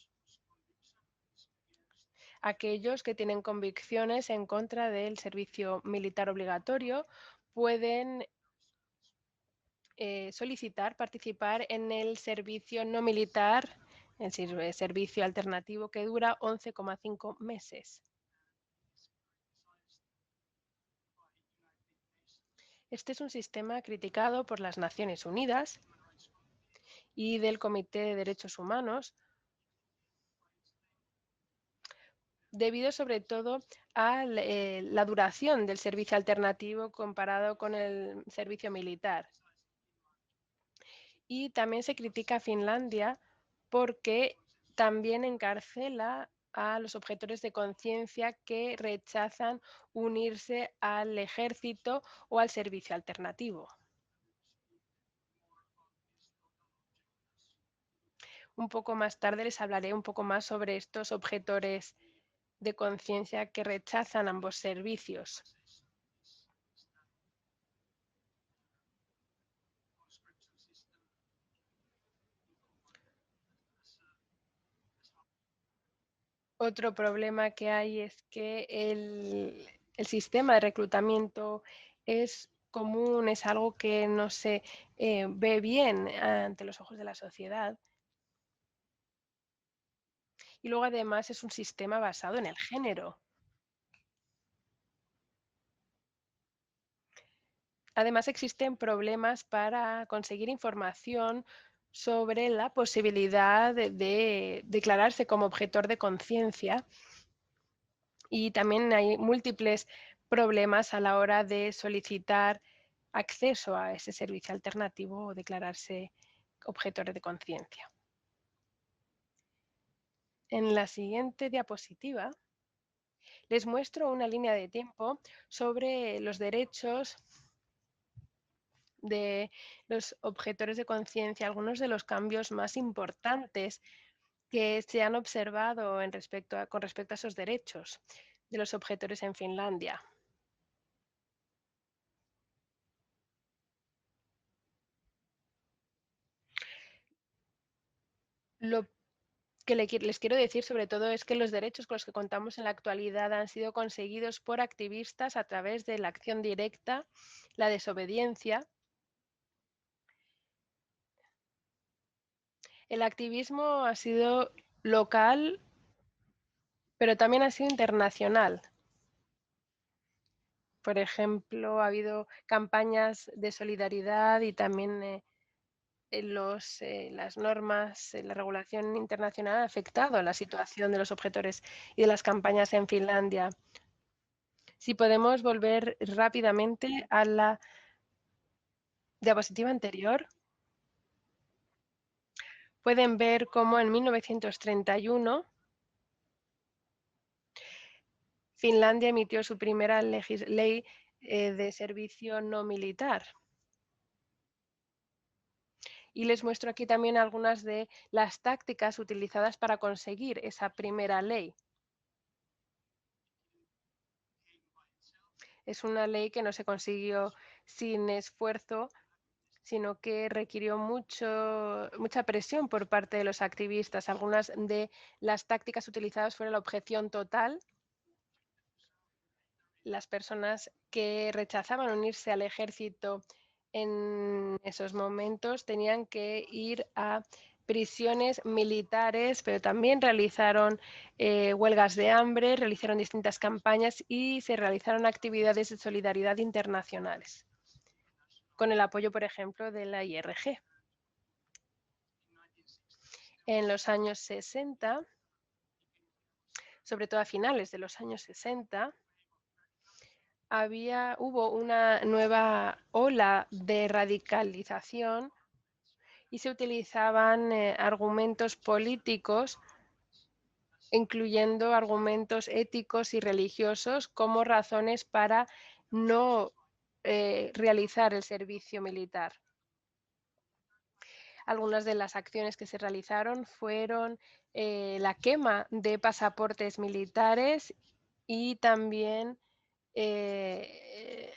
Aquellos que tienen convicciones en contra del servicio militar obligatorio pueden solicitar participar en el servicio no militar, el servicio alternativo que dura 11,5 meses. Este es un sistema criticado por las Naciones Unidas y del Comité de Derechos Humanos, debido sobre todo a la duración del servicio alternativo comparado con el servicio militar. Y también se critica a Finlandia porque también encarcela a los objetores de conciencia que rechazan unirse al ejército o al servicio alternativo. Un poco más tarde les hablaré un poco más sobre estos objetores de conciencia que rechazan ambos servicios. Otro problema que hay es que el sistema de reclutamiento es común, es algo que no se ve bien ante los ojos de la sociedad. Y luego además es un sistema basado en el género. Además existen problemas para conseguir información sobre la posibilidad de declararse como objetor de conciencia. Y también hay múltiples problemas a la hora de solicitar acceso a ese servicio alternativo o declararse objetores de conciencia. En la siguiente diapositiva les muestro una línea de tiempo sobre los derechos de los objetores de conciencia, algunos de los cambios más importantes que se han observado con respecto a esos derechos de los objetores en Finlandia. Lo que les quiero decir sobre todo es que los derechos con los que contamos en la actualidad han sido conseguidos por activistas a través de la acción directa, la desobediencia. El activismo ha sido local, pero también ha sido internacional. Por ejemplo, ha habido campañas de solidaridad y también las normas, la regulación internacional ha afectado a la situación de los objetores y de las campañas en Finlandia. Si podemos volver rápidamente a la diapositiva anterior, pueden ver cómo en 1931 Finlandia emitió su primera ley de servicio no militar. Y les muestro aquí también algunas de las tácticas utilizadas para conseguir esa primera ley. Es una ley que no se consiguió sin esfuerzo, sino que requirió mucha presión por parte de los activistas. Algunas de las tácticas utilizadas fueron la objeción total. Las personas que rechazaban unirse al ejército en esos momentos tenían que ir a prisiones militares, pero también realizaron huelgas de hambre, realizaron distintas campañas y se realizaron actividades de solidaridad internacionales, con el apoyo, por ejemplo, de la IRG. En los años 60, sobre todo a finales de los años 60, hubo una nueva ola de radicalización y se utilizaban argumentos políticos, incluyendo argumentos éticos y religiosos, como razones para no realizar el servicio militar. Algunas de las acciones que se realizaron fueron la quema de pasaportes militares y también el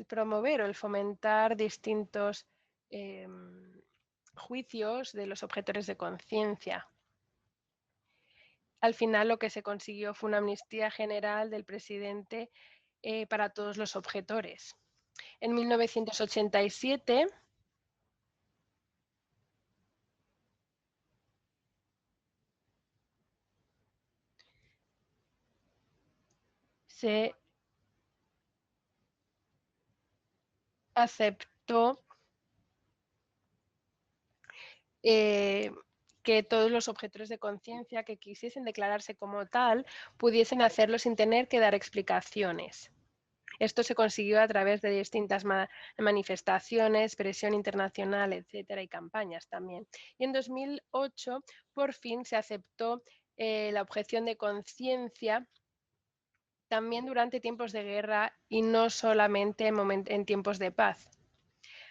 promover o el fomentar distintos juicios de los objetores de conciencia. Al final lo que se consiguió fue una amnistía general del presidente para todos los objetores. En 1987 se aceptó que todos los objetores de conciencia que quisiesen declararse como tal pudiesen hacerlo sin tener que dar explicaciones. Esto se consiguió a través de distintas manifestaciones, presión internacional, etcétera, y campañas también. Y en 2008, por fin, se aceptó la objeción de conciencia también durante tiempos de guerra y no solamente en tiempos de paz.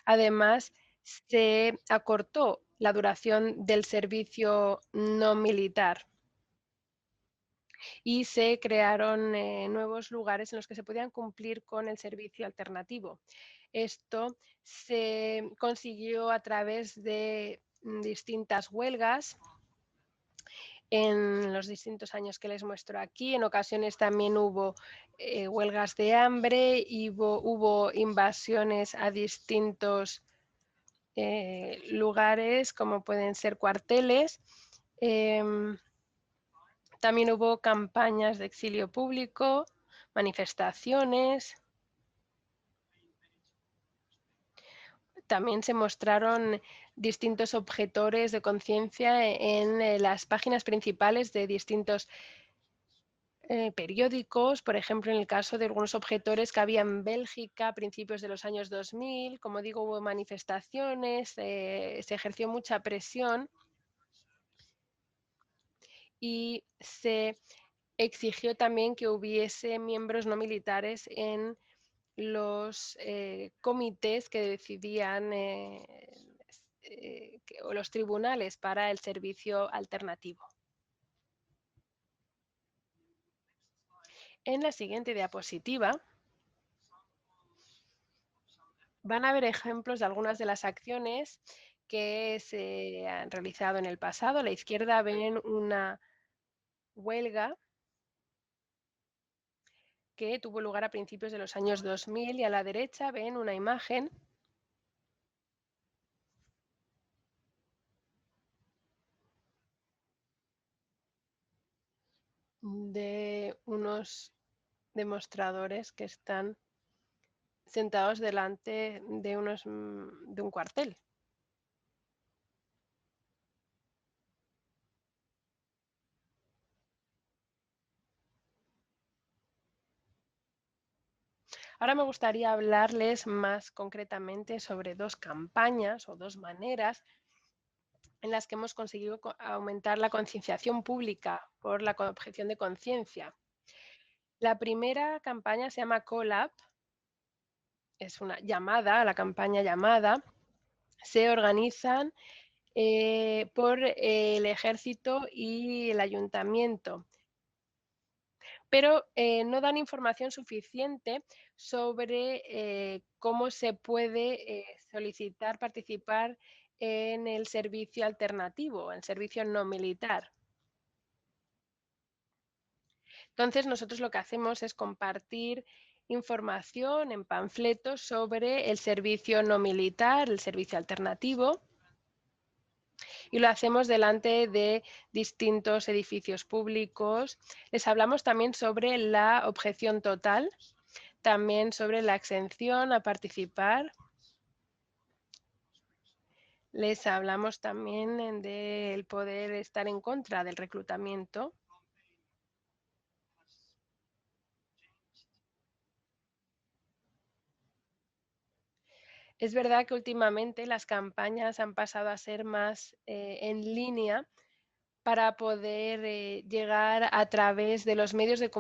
Además, se acortó la duración del servicio no militar y se crearon nuevos lugares en los que se podían cumplir con el servicio alternativo. Esto se consiguió a través de distintas huelgas en los distintos años que les muestro aquí. En ocasiones también hubo huelgas de hambre, hubo invasiones a distintos lugares, como pueden ser cuarteles. También hubo campañas de exilio público, manifestaciones. También se mostraron distintos objetores de conciencia en las páginas principales de distintos periódicos, por ejemplo, en el caso de algunos objetores que había en Bélgica a principios de los años 2000. Como digo, hubo manifestaciones, se ejerció mucha presión y se exigió también que hubiese miembros no militares en los comités que decidían o los tribunales para el servicio alternativo. En la siguiente diapositiva van a ver ejemplos de algunas de las acciones que se han realizado en el pasado. A la izquierda ven una huelga que tuvo lugar a principios de los años 2000 y a la derecha ven una imagen de unos demostradores que están sentados delante de un cuartel. Ahora me gustaría hablarles más concretamente sobre dos campañas o dos maneras en las que hemos conseguido aumentar la concienciación pública por la objeción de conciencia. La primera campaña se llama Call Up, es una llamada, la campaña llamada. Se organizan por el ejército y el ayuntamiento, pero no dan información suficiente sobre cómo se puede solicitar participar en el servicio alternativo, el servicio no militar. Entonces, nosotros lo que hacemos es compartir información en panfletos sobre el servicio no militar, el servicio alternativo, y lo hacemos delante de distintos edificios públicos. Les hablamos también sobre la objeción total, también sobre la exención a participar. Les hablamos también del poder estar en contra del reclutamiento. Es verdad que últimamente las campañas han pasado a ser más en línea para poder llegar a través de los medios de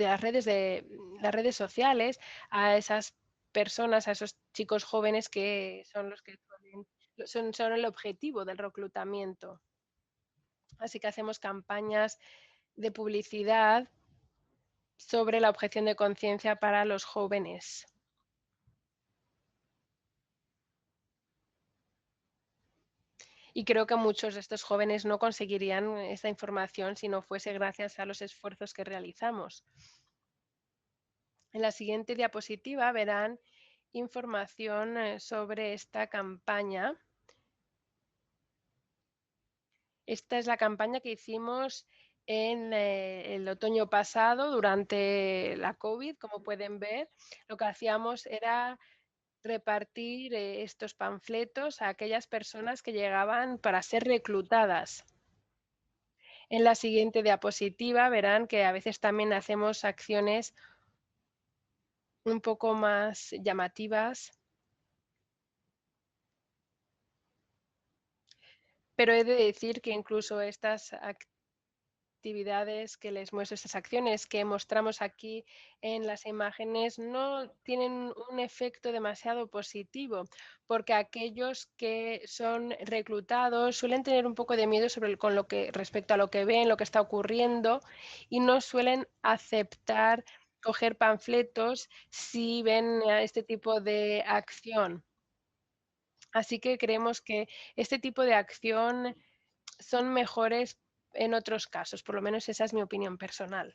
las redes sociales a esas personas, a esos chicos jóvenes que son los que son el objetivo del reclutamiento. Así que hacemos campañas de publicidad sobre la objeción de conciencia para los jóvenes. Y creo que muchos de estos jóvenes no conseguirían esta información si no fuese gracias a los esfuerzos que realizamos. En la siguiente diapositiva verán información sobre esta campaña. Esta es la campaña que hicimos en el otoño pasado durante la COVID. Como pueden ver, lo que hacíamos era repartir estos panfletos a aquellas personas que llegaban para ser reclutadas. En la siguiente diapositiva verán que a veces también hacemos acciones un poco más llamativas, pero he de decir que incluso estas actividades que les muestro, estas acciones que mostramos aquí en las imágenes, no tienen un efecto demasiado positivo, porque aquellos que son reclutados suelen tener un poco de miedo con lo que respecto a lo que ven, lo que está ocurriendo, y no suelen aceptar coger panfletos si ven este tipo de acción. Así que creemos que este tipo de acción son mejores en otros casos, por lo menos esa es mi opinión personal.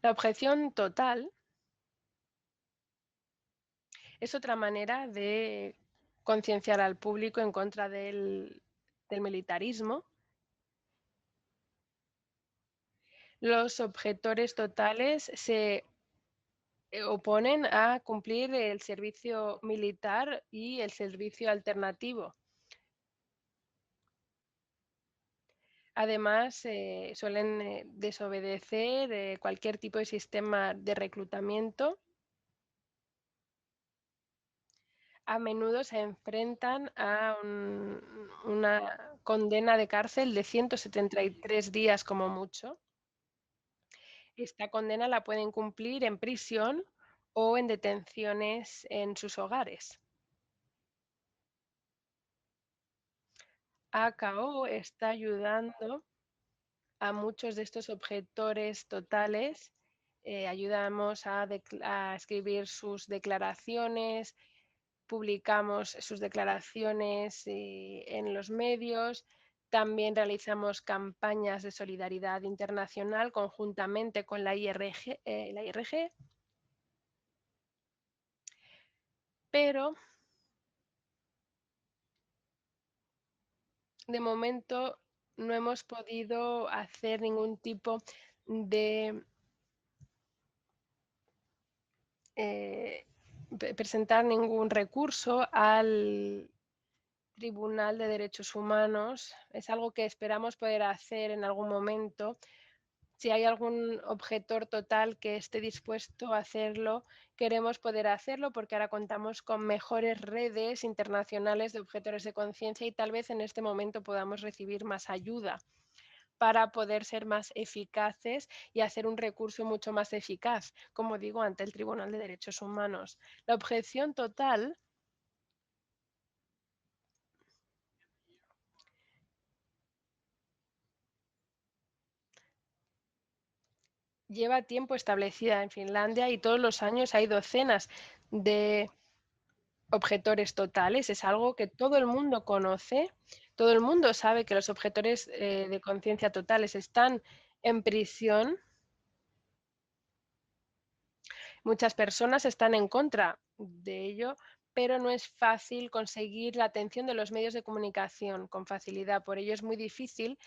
La objeción total es otra manera de concienciar al público en contra del militarismo. Los objetores totales se oponen a cumplir el servicio militar y el servicio alternativo. Además, suelen desobedecer cualquier tipo de sistema de reclutamiento. A menudo se enfrentan a una condena de cárcel de 173 días como mucho. Esta condena la pueden cumplir en prisión o en detenciones en sus hogares. AKO está ayudando a muchos de estos objetores totales. Ayudamos a escribir sus declaraciones, publicamos sus declaraciones en los medios. También realizamos campañas de solidaridad internacional conjuntamente con la IRG, pero de momento no hemos podido hacer ningún tipo de presentar ningún recurso al Tribunal de Derechos Humanos. Es algo que esperamos poder hacer en algún momento. Si hay algún objetor total que esté dispuesto a hacerlo, queremos poder hacerlo porque ahora contamos con mejores redes internacionales de objetores de conciencia y tal vez en este momento podamos recibir más ayuda para poder ser más eficaces y hacer un recurso mucho más eficaz, como digo, ante el Tribunal de Derechos Humanos. La objeción total lleva tiempo establecida en Finlandia y todos los años hay docenas de objetores totales. Es algo que todo el mundo conoce, todo el mundo sabe que los objetores de conciencia totales están en prisión. Muchas personas están en contra de ello, pero no es fácil conseguir la atención de los medios de comunicación con facilidad. Por ello es muy difícil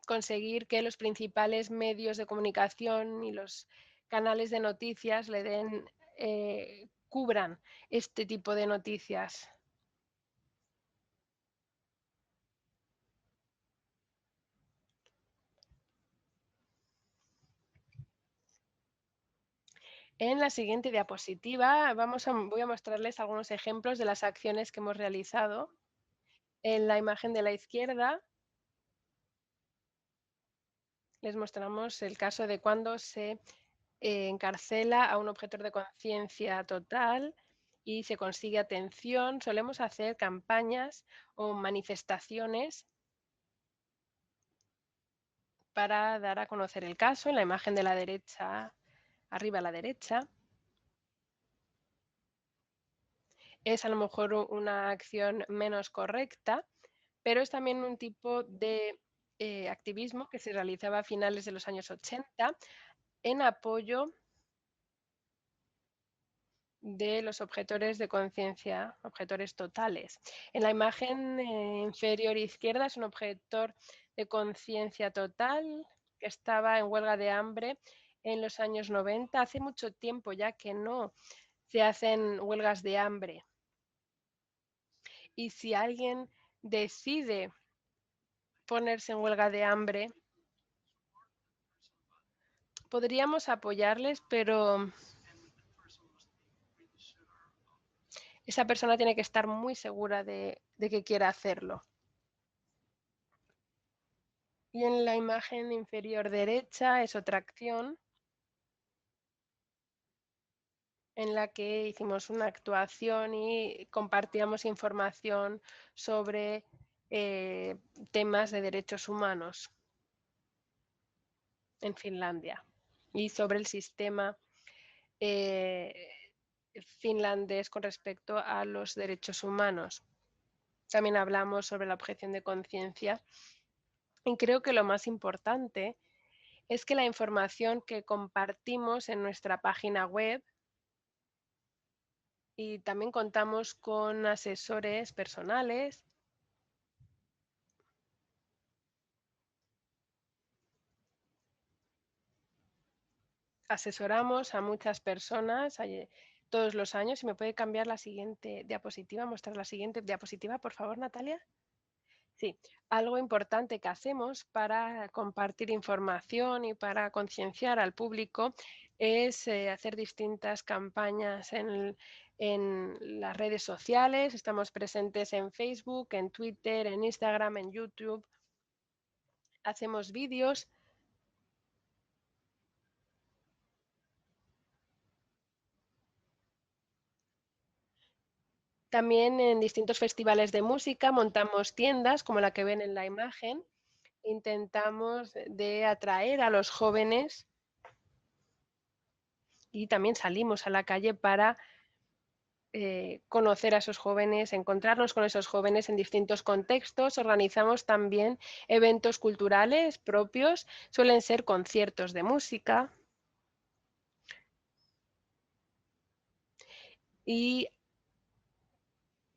conseguir que los principales medios de comunicación y los canales de noticias le den, cubran este tipo de noticias. En la siguiente diapositiva voy a mostrarles algunos ejemplos de las acciones que hemos realizado. En la imagen de la izquierda les mostramos el caso de cuando se encarcela a un objetor de conciencia total y se consigue atención. Solemos hacer campañas o manifestaciones para dar a conocer el caso. En la imagen de la derecha, arriba a la derecha, es a lo mejor una acción menos correcta, pero es también un tipo de activismo que se realizaba a finales de los años 80 en apoyo de los objetores de conciencia, objetores totales. En la imagen inferior izquierda es un objetor de conciencia total que estaba en huelga de hambre en los años 90. Hace mucho tiempo ya que no se hacen huelgas de hambre. Y si alguien decide ponerse en huelga de hambre, podríamos apoyarles, pero esa persona tiene que estar muy segura de que quiera hacerlo. Y en la imagen inferior derecha es otra acción en la que hicimos una actuación y compartíamos información sobre temas de derechos humanos en Finlandia y sobre el sistema finlandés con respecto a los derechos humanos. También hablamos sobre la objeción de conciencia y creo que lo más importante es que la información que compartimos en nuestra página web, y también contamos con asesores personales, asesoramos a muchas personas todos los años. Si me puede cambiar la siguiente diapositiva, mostrar la siguiente diapositiva, por favor, Natalia. Sí, algo importante que hacemos para compartir información y para concienciar al público es hacer distintas campañas en las redes sociales. Estamos presentes en Facebook, en Twitter, en Instagram, en YouTube. Hacemos vídeos. También en distintos festivales de música montamos tiendas como la que ven en la imagen. Intentamos de atraer a los jóvenes y también salimos a la calle para conocer a esos jóvenes, encontrarnos con esos jóvenes en distintos contextos. Organizamos también eventos culturales propios, suelen ser conciertos de música. Y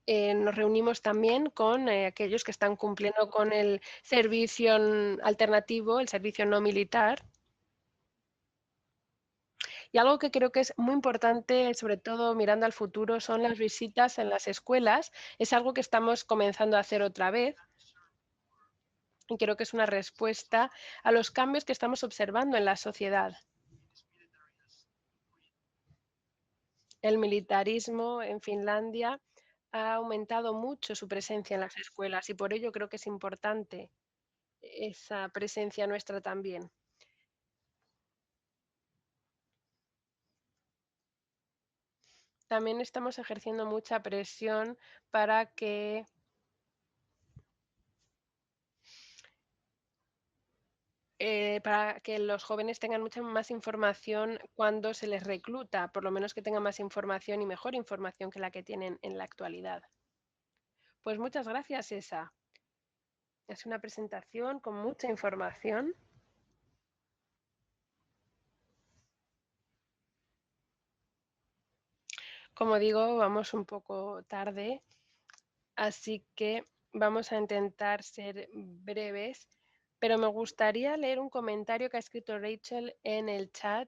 nos reunimos también con aquellos que están cumpliendo con el servicio alternativo, el servicio no militar. Y algo que creo que es muy importante, sobre todo mirando al futuro, son las visitas en las escuelas. Es algo que estamos comenzando a hacer otra vez. Y creo que es una respuesta a los cambios que estamos observando en la sociedad. El militarismo en Finlandia ha aumentado mucho su presencia en las escuelas y por ello creo que es importante esa presencia nuestra también. También estamos ejerciendo mucha presión para que los jóvenes tengan mucha más información cuando se les recluta, por lo menos que tengan más información y mejor información que la que tienen en la actualidad. Pues muchas gracias, Esa. Es una presentación con mucha información. Como digo, vamos un poco tarde, así que vamos a intentar ser breves, pero me gustaría leer un comentario que ha escrito Rachel en el chat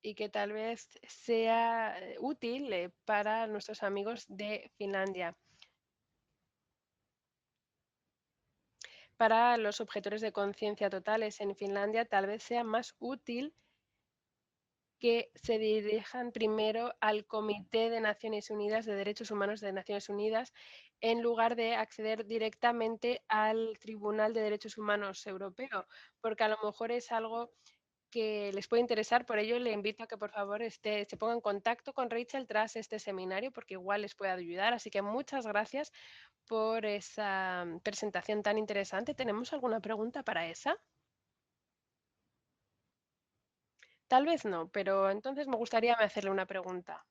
y que tal vez sea útil para nuestros amigos de Finlandia. Para los objetores de conciencia totales en Finlandia, tal vez sea más útil que se dirijan primero al Comité de Naciones Unidas de Derechos Humanos de Naciones Unidas en lugar de acceder directamente al Tribunal de Derechos Humanos Europeo, porque a lo mejor es algo que les puede interesar. Por ello, le invito a que por favor se ponga en contacto con Rachel tras este seminario, porque igual les puede ayudar. Así que muchas gracias por esa presentación tan interesante. ¿Tenemos alguna pregunta para esa? Tal vez no, pero entonces me gustaría hacerle una pregunta.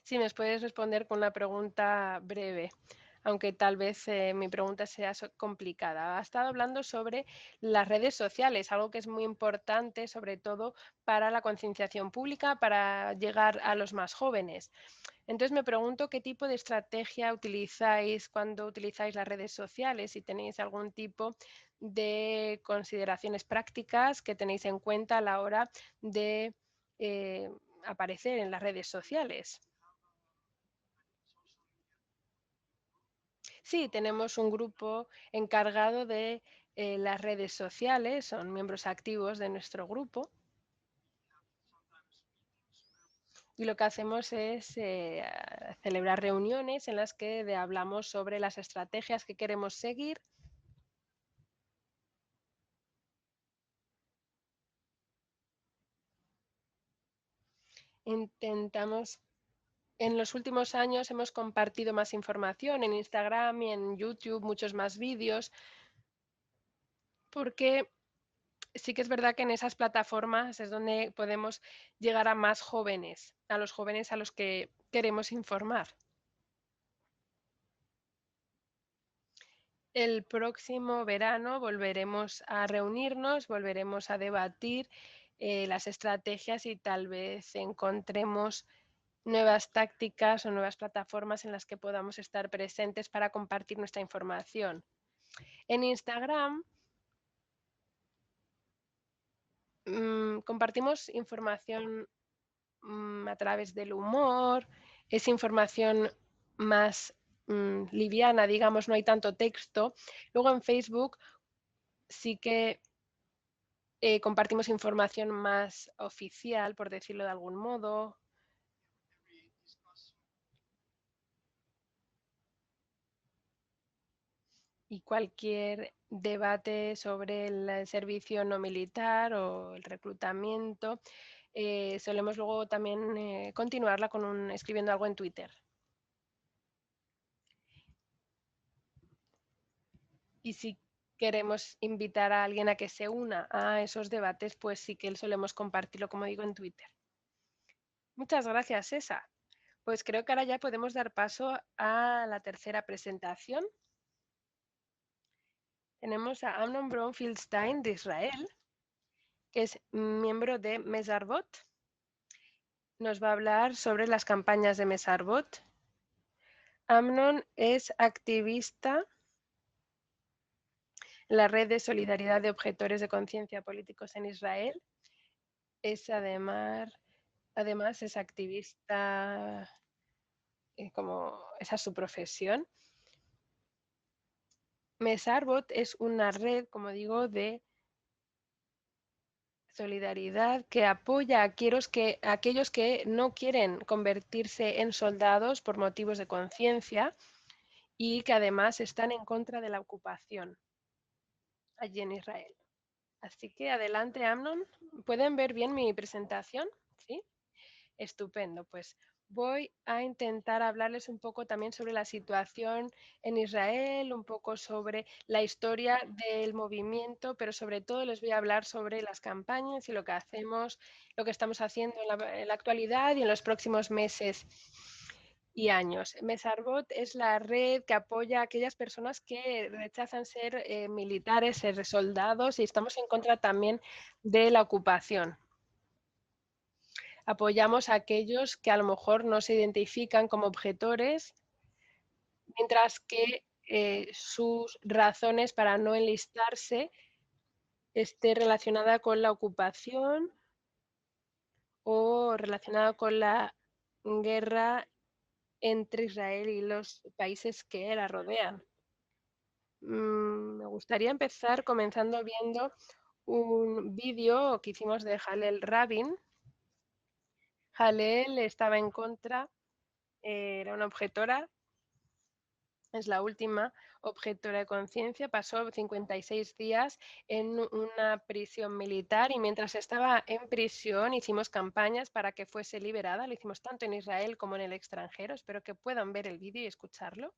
Si me puedes responder con una pregunta breve, aunque tal vez mi pregunta sea complicada. Ha estado hablando sobre las redes sociales, algo que es muy importante, sobre todo para la concienciación pública, para llegar a los más jóvenes. Entonces me pregunto qué tipo de estrategia utilizáis cuando utilizáis las redes sociales, si tenéis algún tipo de consideraciones prácticas que tenéis en cuenta a la hora de aparecer en las redes sociales. Sí, tenemos un grupo encargado de las redes sociales, son miembros activos de nuestro grupo. Y lo que hacemos es celebrar reuniones en las que hablamos sobre las estrategias que queremos seguir. Intentamos, en los últimos años hemos compartido más información en Instagram y en YouTube, muchos más vídeos, porque sí que es verdad que en esas plataformas es donde podemos llegar a más jóvenes, a los jóvenes a los que queremos informar. El próximo verano volveremos a reunirnos, volveremos a debatir las estrategias y tal vez encontremos nuevas tácticas o nuevas plataformas en las que podamos estar presentes para compartir nuestra información. En Instagram compartimos información a través del humor, es información más liviana, digamos, no hay tanto texto. Luego en Facebook sí que compartimos información más oficial, por decirlo de algún modo. Y cualquier debate sobre el servicio no militar o el reclutamiento, solemos luego también continuarla con escribiendo algo en Twitter. Y si queremos invitar a alguien a que se una a esos debates, pues sí que solemos compartirlo, como digo, en Twitter. Muchas gracias, César. Pues creo que ahora ya podemos dar paso a la tercera presentación. Tenemos a Amnon Bronfieldstein de Israel, que es miembro de Mesarbot. Nos va a hablar sobre las campañas de Mesarbot. Amnon es activista en la red de solidaridad de objetores de conciencia políticos en Israel. Es además es activista, como esa es su profesión. Mesarbot es una red, como digo, de solidaridad que apoya a aquellos que no quieren convertirse en soldados por motivos de conciencia y que además están en contra de la ocupación allí en Israel. Así que adelante, Amnon. ¿Pueden ver bien mi presentación? ¿Sí? Estupendo. Pues voy a intentar hablarles un poco también sobre la situación en Israel, un poco sobre la historia del movimiento, pero sobre todo les voy a hablar sobre las campañas y lo que hacemos, lo que estamos haciendo en la actualidad y en los próximos meses y años. Mesarbot es la red que apoya a aquellas personas que rechazan ser militares, ser soldados, y estamos en contra también de la ocupación. Apoyamos a aquellos que a lo mejor no se identifican como objetores, mientras que sus razones para no enlistarse esté relacionada con la ocupación o relacionada con la guerra entre Israel y los países que la rodean. Me gustaría empezar comenzando viendo un vídeo que hicimos de Hallel Rabin. Hallel estaba en contra, era una objetora es la última objetora de conciencia, pasó 56 días en una prisión militar y mientras estaba en prisión hicimos campañas para que fuese liberada. Lo hicimos tanto en Israel como en el extranjero. Espero que puedan ver el vídeo y escucharlo.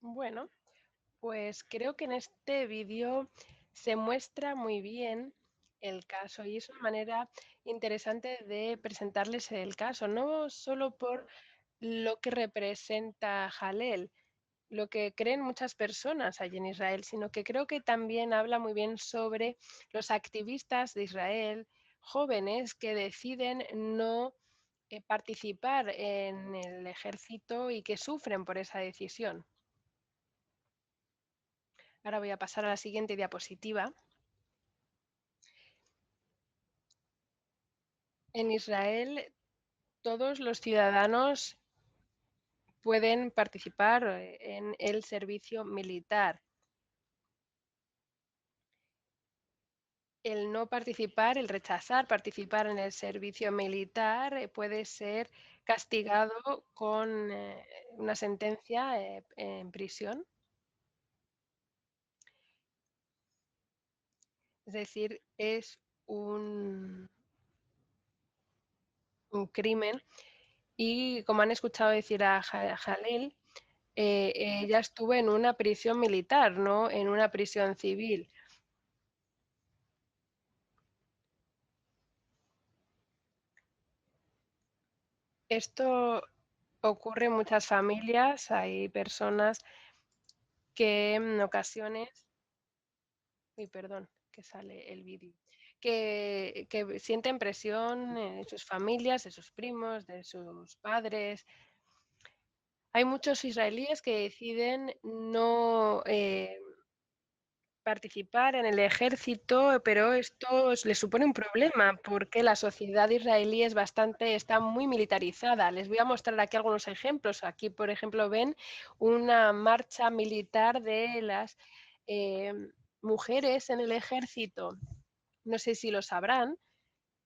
Bueno, pues creo que en este vídeo se muestra muy bien el caso. Y es una manera interesante de presentarles el caso, no solo por lo que representa Jalel, lo que creen muchas personas allí en Israel, sino que creo que también habla muy bien sobre los activistas de Israel, jóvenes que deciden no participar en el ejército y que sufren por esa decisión. Ahora voy a pasar a la siguiente diapositiva. En Israel, todos los ciudadanos pueden participar en el servicio militar. El no participar, el rechazar participar en el servicio militar puede ser castigado con una sentencia en prisión. Es decir, es un crimen. Y como han escuchado decir a Jalil, ella estuvo en una prisión militar, no en una prisión civil. Esto ocurre en muchas familias. Hay personas que en ocasiones, perdón, que sale el vídeo, que sienten presión en sus familias, de sus primos, de sus padres. Hay muchos israelíes que deciden no participar en el ejército, pero esto les supone un problema porque la sociedad israelí está muy militarizada. Les voy a mostrar aquí algunos ejemplos. Aquí, por ejemplo, ven una marcha militar de las eh, mujeres en el ejército. No sé si lo sabrán,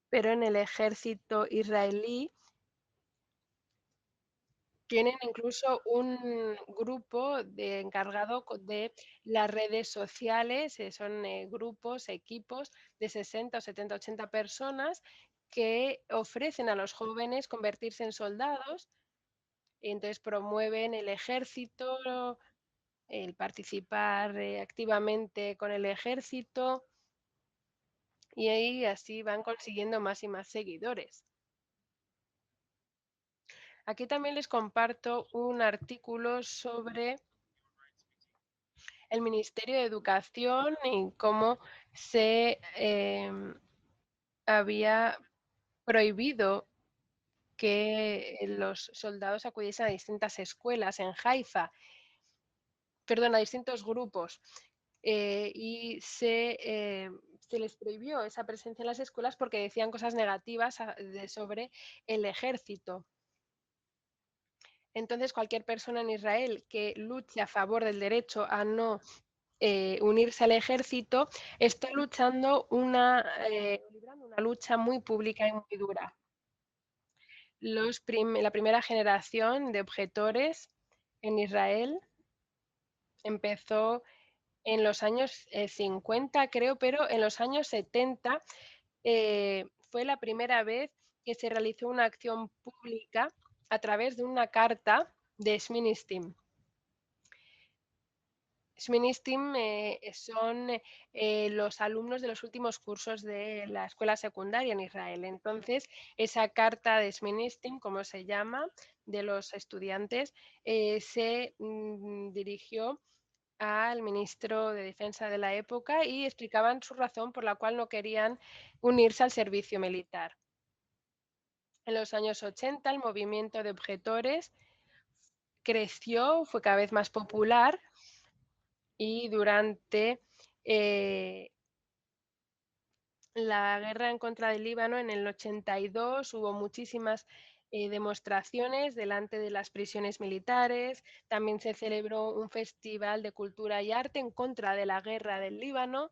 pero en el ejército israelí tienen incluso un grupo encargado de las redes sociales, son grupos, equipos de 60 o 70, 80 personas que ofrecen a los jóvenes convertirse en soldados y entonces promueven el ejército, el participar activamente con el ejército y ahí así van consiguiendo más y más seguidores. Aquí también les comparto un artículo sobre el Ministerio de Educación y cómo se había prohibido que los soldados acudiesen a distintas escuelas en Haifa, perdón, a distintos grupos, y se les prohibió esa presencia en las escuelas porque decían cosas negativas sobre el ejército. Entonces, cualquier persona en Israel que luche a favor del derecho a no unirse al ejército está librando una lucha muy pública y muy dura. La primera generación de objetores en Israel empezó en los años 50, creo, pero en los años 70 fue la primera vez que se realizó una acción pública a través de una carta de Shministim. Shministim son los alumnos de los últimos cursos de la escuela secundaria en Israel. Entonces, esa carta de Shministim, como se llama, de los estudiantes, se dirigió al ministro de Defensa de la época y explicaban su razón por la cual no querían unirse al servicio militar. En los años 80, el movimiento de objetores creció, fue cada vez más popular y durante la guerra en contra del Líbano en el 82 hubo muchísimas demostraciones delante de las prisiones militares. También se celebró un festival de cultura y arte en contra de la guerra del Líbano,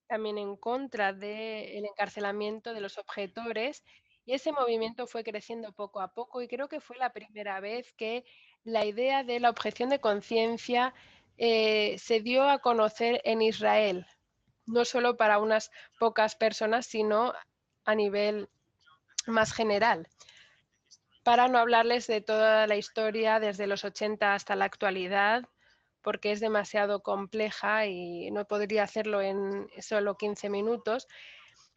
también en contra del encarcelamiento de los objetores. Y ese movimiento fue creciendo poco a poco y creo que fue la primera vez que la idea de la objeción de conciencia se dio a conocer en Israel, no solo para unas pocas personas, sino a nivel más general. Para no hablarles de toda la historia desde los 80 hasta la actualidad, porque es demasiado compleja y no podría hacerlo en solo 15 minutos.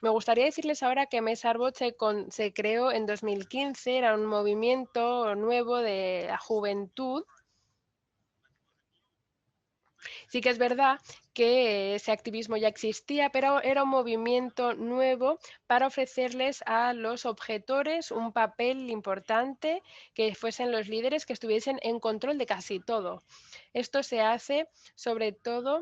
Me gustaría decirles ahora que Mesarbot se creó en 2015, era un movimiento nuevo de la juventud. Sí que es verdad que ese activismo ya existía, pero era un movimiento nuevo para ofrecerles a los objetores un papel importante, que fuesen los líderes que estuviesen en control de casi todo. Esto se hace sobre todo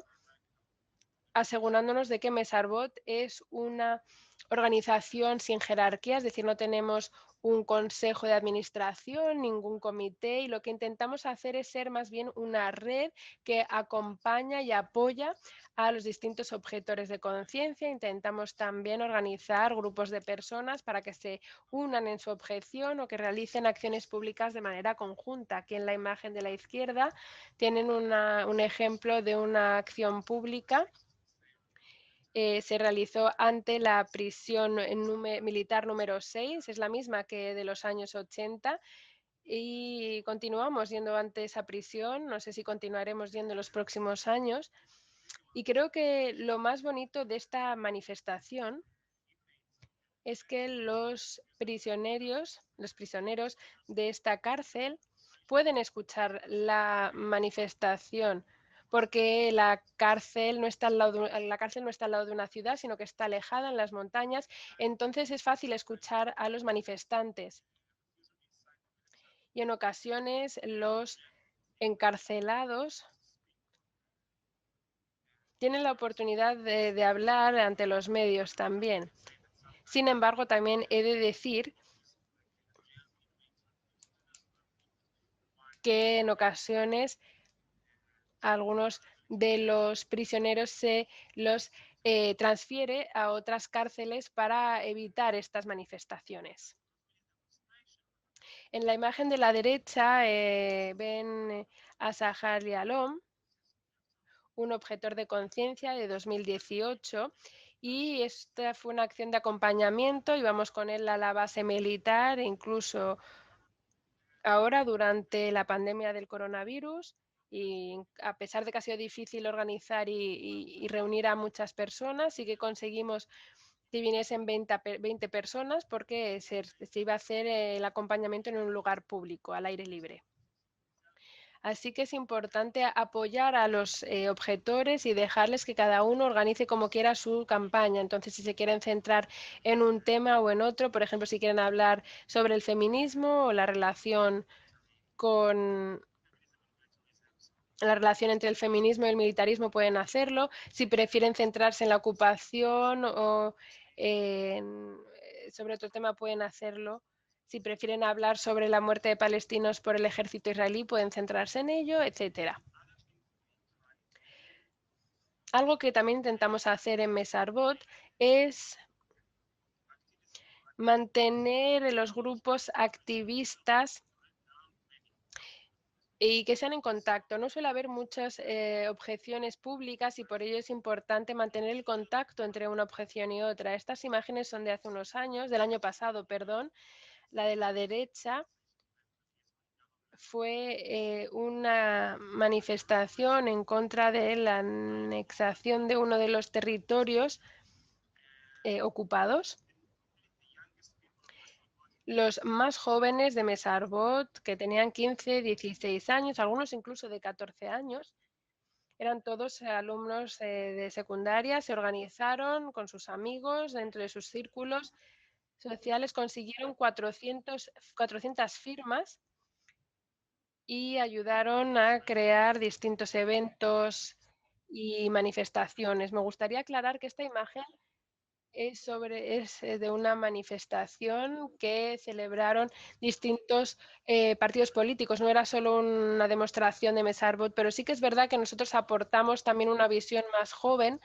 asegurándonos de que Mesarbot es una organización sin jerarquía, es decir, no tenemos un consejo de administración, ningún comité, y lo que intentamos hacer es ser más bien una red que acompaña y apoya a los distintos objetores de conciencia. Intentamos también organizar grupos de personas para que se unan en su objeción o que realicen acciones públicas de manera conjunta. Aquí en la imagen de la izquierda tienen un ejemplo de una acción pública. Se realizó ante la prisión militar número 6, es la misma que de los años 80, y continuamos yendo ante esa prisión, no sé si continuaremos yendo en los próximos años, y creo que lo más bonito de esta manifestación es que los prisioneros de esta cárcel pueden escuchar la manifestación, porque la cárcel no está al lado de una ciudad, sino que está alejada en las montañas, entonces es fácil escuchar a los manifestantes. Y en ocasiones los encarcelados tienen la oportunidad de hablar ante los medios también. Sin embargo, también he de decir que en ocasiones algunos de los prisioneros se los transfiere a otras cárceles para evitar estas manifestaciones. En la imagen de la derecha ven a Sahar Yalom, un objetor de conciencia de 2018, y esta fue una acción de acompañamiento. Íbamos con él a la base militar, incluso ahora durante la pandemia del coronavirus, y a pesar de que ha sido difícil organizar y reunir a muchas personas, sí que conseguimos que viniesen 20 personas porque se iba a hacer el acompañamiento en un lugar público, al aire libre. Así que es importante apoyar a los objetores y dejarles que cada uno organice como quiera su campaña. Entonces, si se quieren centrar en un tema o en otro, por ejemplo, si quieren hablar sobre el feminismo o la relación entre el feminismo y el militarismo, pueden hacerlo. Si prefieren centrarse en la ocupación o sobre otro tema, pueden hacerlo. Si prefieren hablar sobre la muerte de palestinos por el ejército israelí, pueden centrarse en ello, etcétera. Algo que también intentamos hacer en Mesarbot es mantener los grupos activistas y que sean en contacto. No suele haber muchas objeciones públicas y por ello es importante mantener el contacto entre una objeción y otra. Estas imágenes son de hace unos años, del año pasado, perdón. La de la derecha fue una manifestación en contra de la anexación de uno de los territorios ocupados. Los más jóvenes de Mesarbot, que tenían 15, 16 años, algunos incluso de 14 años, eran todos alumnos de secundaria, se organizaron con sus amigos dentro de sus círculos sociales, consiguieron 400 firmas y ayudaron a crear distintos eventos y manifestaciones. Me gustaría aclarar que esta imagen es de una manifestación que celebraron distintos partidos políticos. No era solo una demostración de Mesarbot, pero sí que es verdad que nosotros aportamos también una visión más joven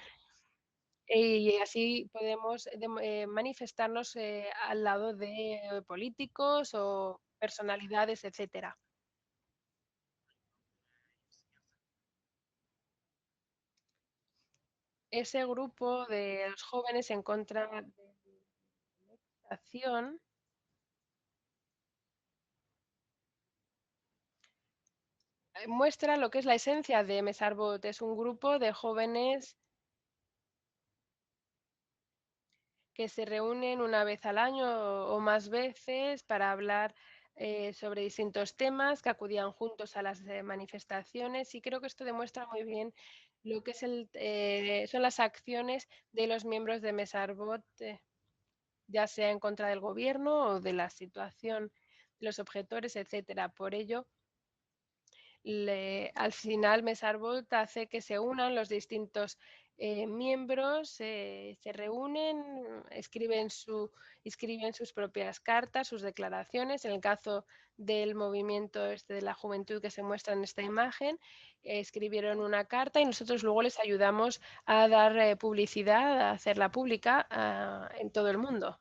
y así podemos manifestarnos al lado de políticos o personalidades, etcétera. Ese grupo de los jóvenes en contra de la acción muestra lo que es la esencia de Mesarbot. Es un grupo de jóvenes que se reúnen una vez al año o más veces para hablar sobre distintos temas, que acudían juntos a las manifestaciones y creo que esto demuestra muy bien lo que es son las acciones de los miembros de Mesarbot, ya sea en contra del gobierno o de la situación de los objetores, etcétera. Por ello, al final Mesarbot hace que se unan los distintos miembros, se reúnen, escriben sus propias cartas, sus declaraciones. En el caso del movimiento de la juventud que se muestra en esta imagen, escribieron una carta y nosotros luego les ayudamos a dar publicidad, a hacerla pública en todo el mundo.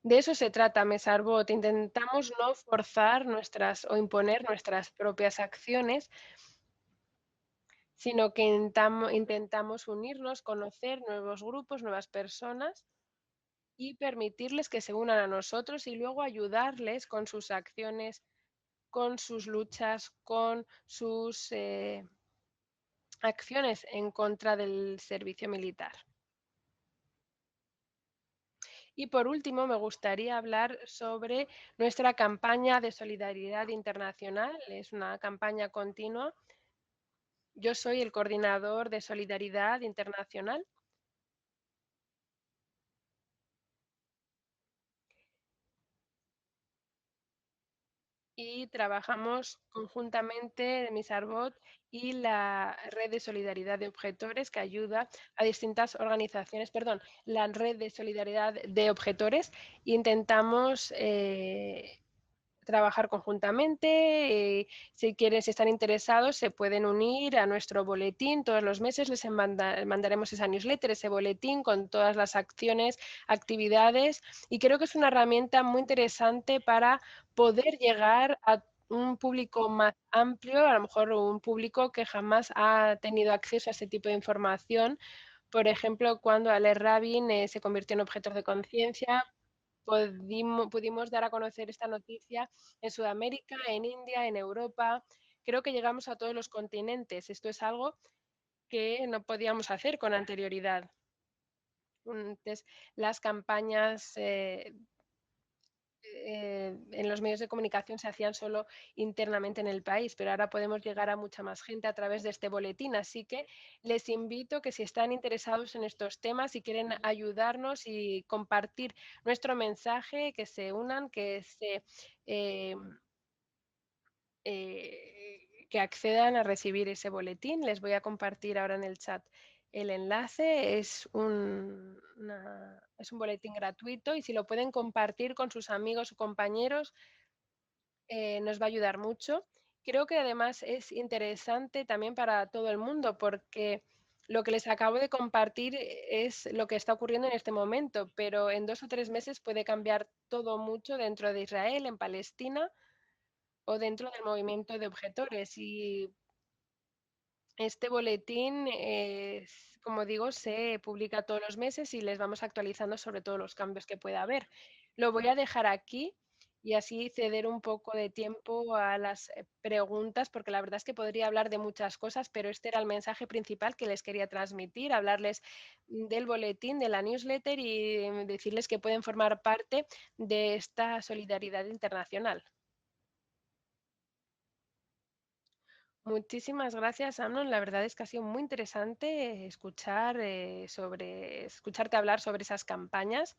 De eso se trata Mesarbot. Intentamos no forzar nuestras o imponer nuestras propias acciones, sino que intentamos unirnos, conocer nuevos grupos, nuevas personas y permitirles que se unan a nosotros y luego ayudarles con sus acciones, con sus luchas, con sus acciones en contra del servicio militar. Y por último, me gustaría hablar sobre nuestra campaña de solidaridad internacional. Es una campaña continua. Yo soy el coordinador de solidaridad internacional y trabajamos conjuntamente Misarbot y la red de solidaridad de objetores que ayuda a distintas organizaciones, perdón, la red de solidaridad de objetores. Intentamos trabajar conjuntamente. Si quieren, si están interesados, se pueden unir a nuestro boletín. Todos los meses les mandaremos esa newsletter, ese boletín con todas las acciones, actividades. Y creo que es una herramienta muy interesante para poder llegar a un público más amplio, a lo mejor un público que jamás ha tenido acceso a ese tipo de información. Por ejemplo, cuando Ale Rabin se convirtió en objetor de conciencia, pudimos dar a conocer esta noticia en Sudamérica, en India, en Europa. Creo que llegamos a todos los continentes. Esto es algo que no podíamos hacer con anterioridad. Antes, las campañas en los medios de comunicación se hacían solo internamente en el país, pero ahora podemos llegar a mucha más gente a través de este boletín. Así que les invito que si están interesados en estos temas y quieren ayudarnos y compartir nuestro mensaje, que se unan, eh, que accedan a recibir ese boletín. Les voy a compartir ahora en el chat el enlace. Es un boletín gratuito y si lo pueden compartir con sus amigos o compañeros, nos va a ayudar mucho. Creo que además es interesante también para todo el mundo porque lo que les acabo de compartir es lo que está ocurriendo en este momento, pero en 2 o 3 meses puede cambiar todo mucho dentro de Israel, en Palestina o dentro del movimiento de objetores. Y este boletín, como digo, se publica todos los meses y les vamos actualizando sobre todos los cambios que pueda haber. Lo voy a dejar aquí y así ceder un poco de tiempo a las preguntas, porque la verdad es que podría hablar de muchas cosas, pero este era el mensaje principal que les quería transmitir, hablarles del boletín, de la newsletter y decirles que pueden formar parte de esta solidaridad internacional. Muchísimas gracias, Amnon. La verdad es que ha sido muy interesante escucharte hablar sobre esas campañas.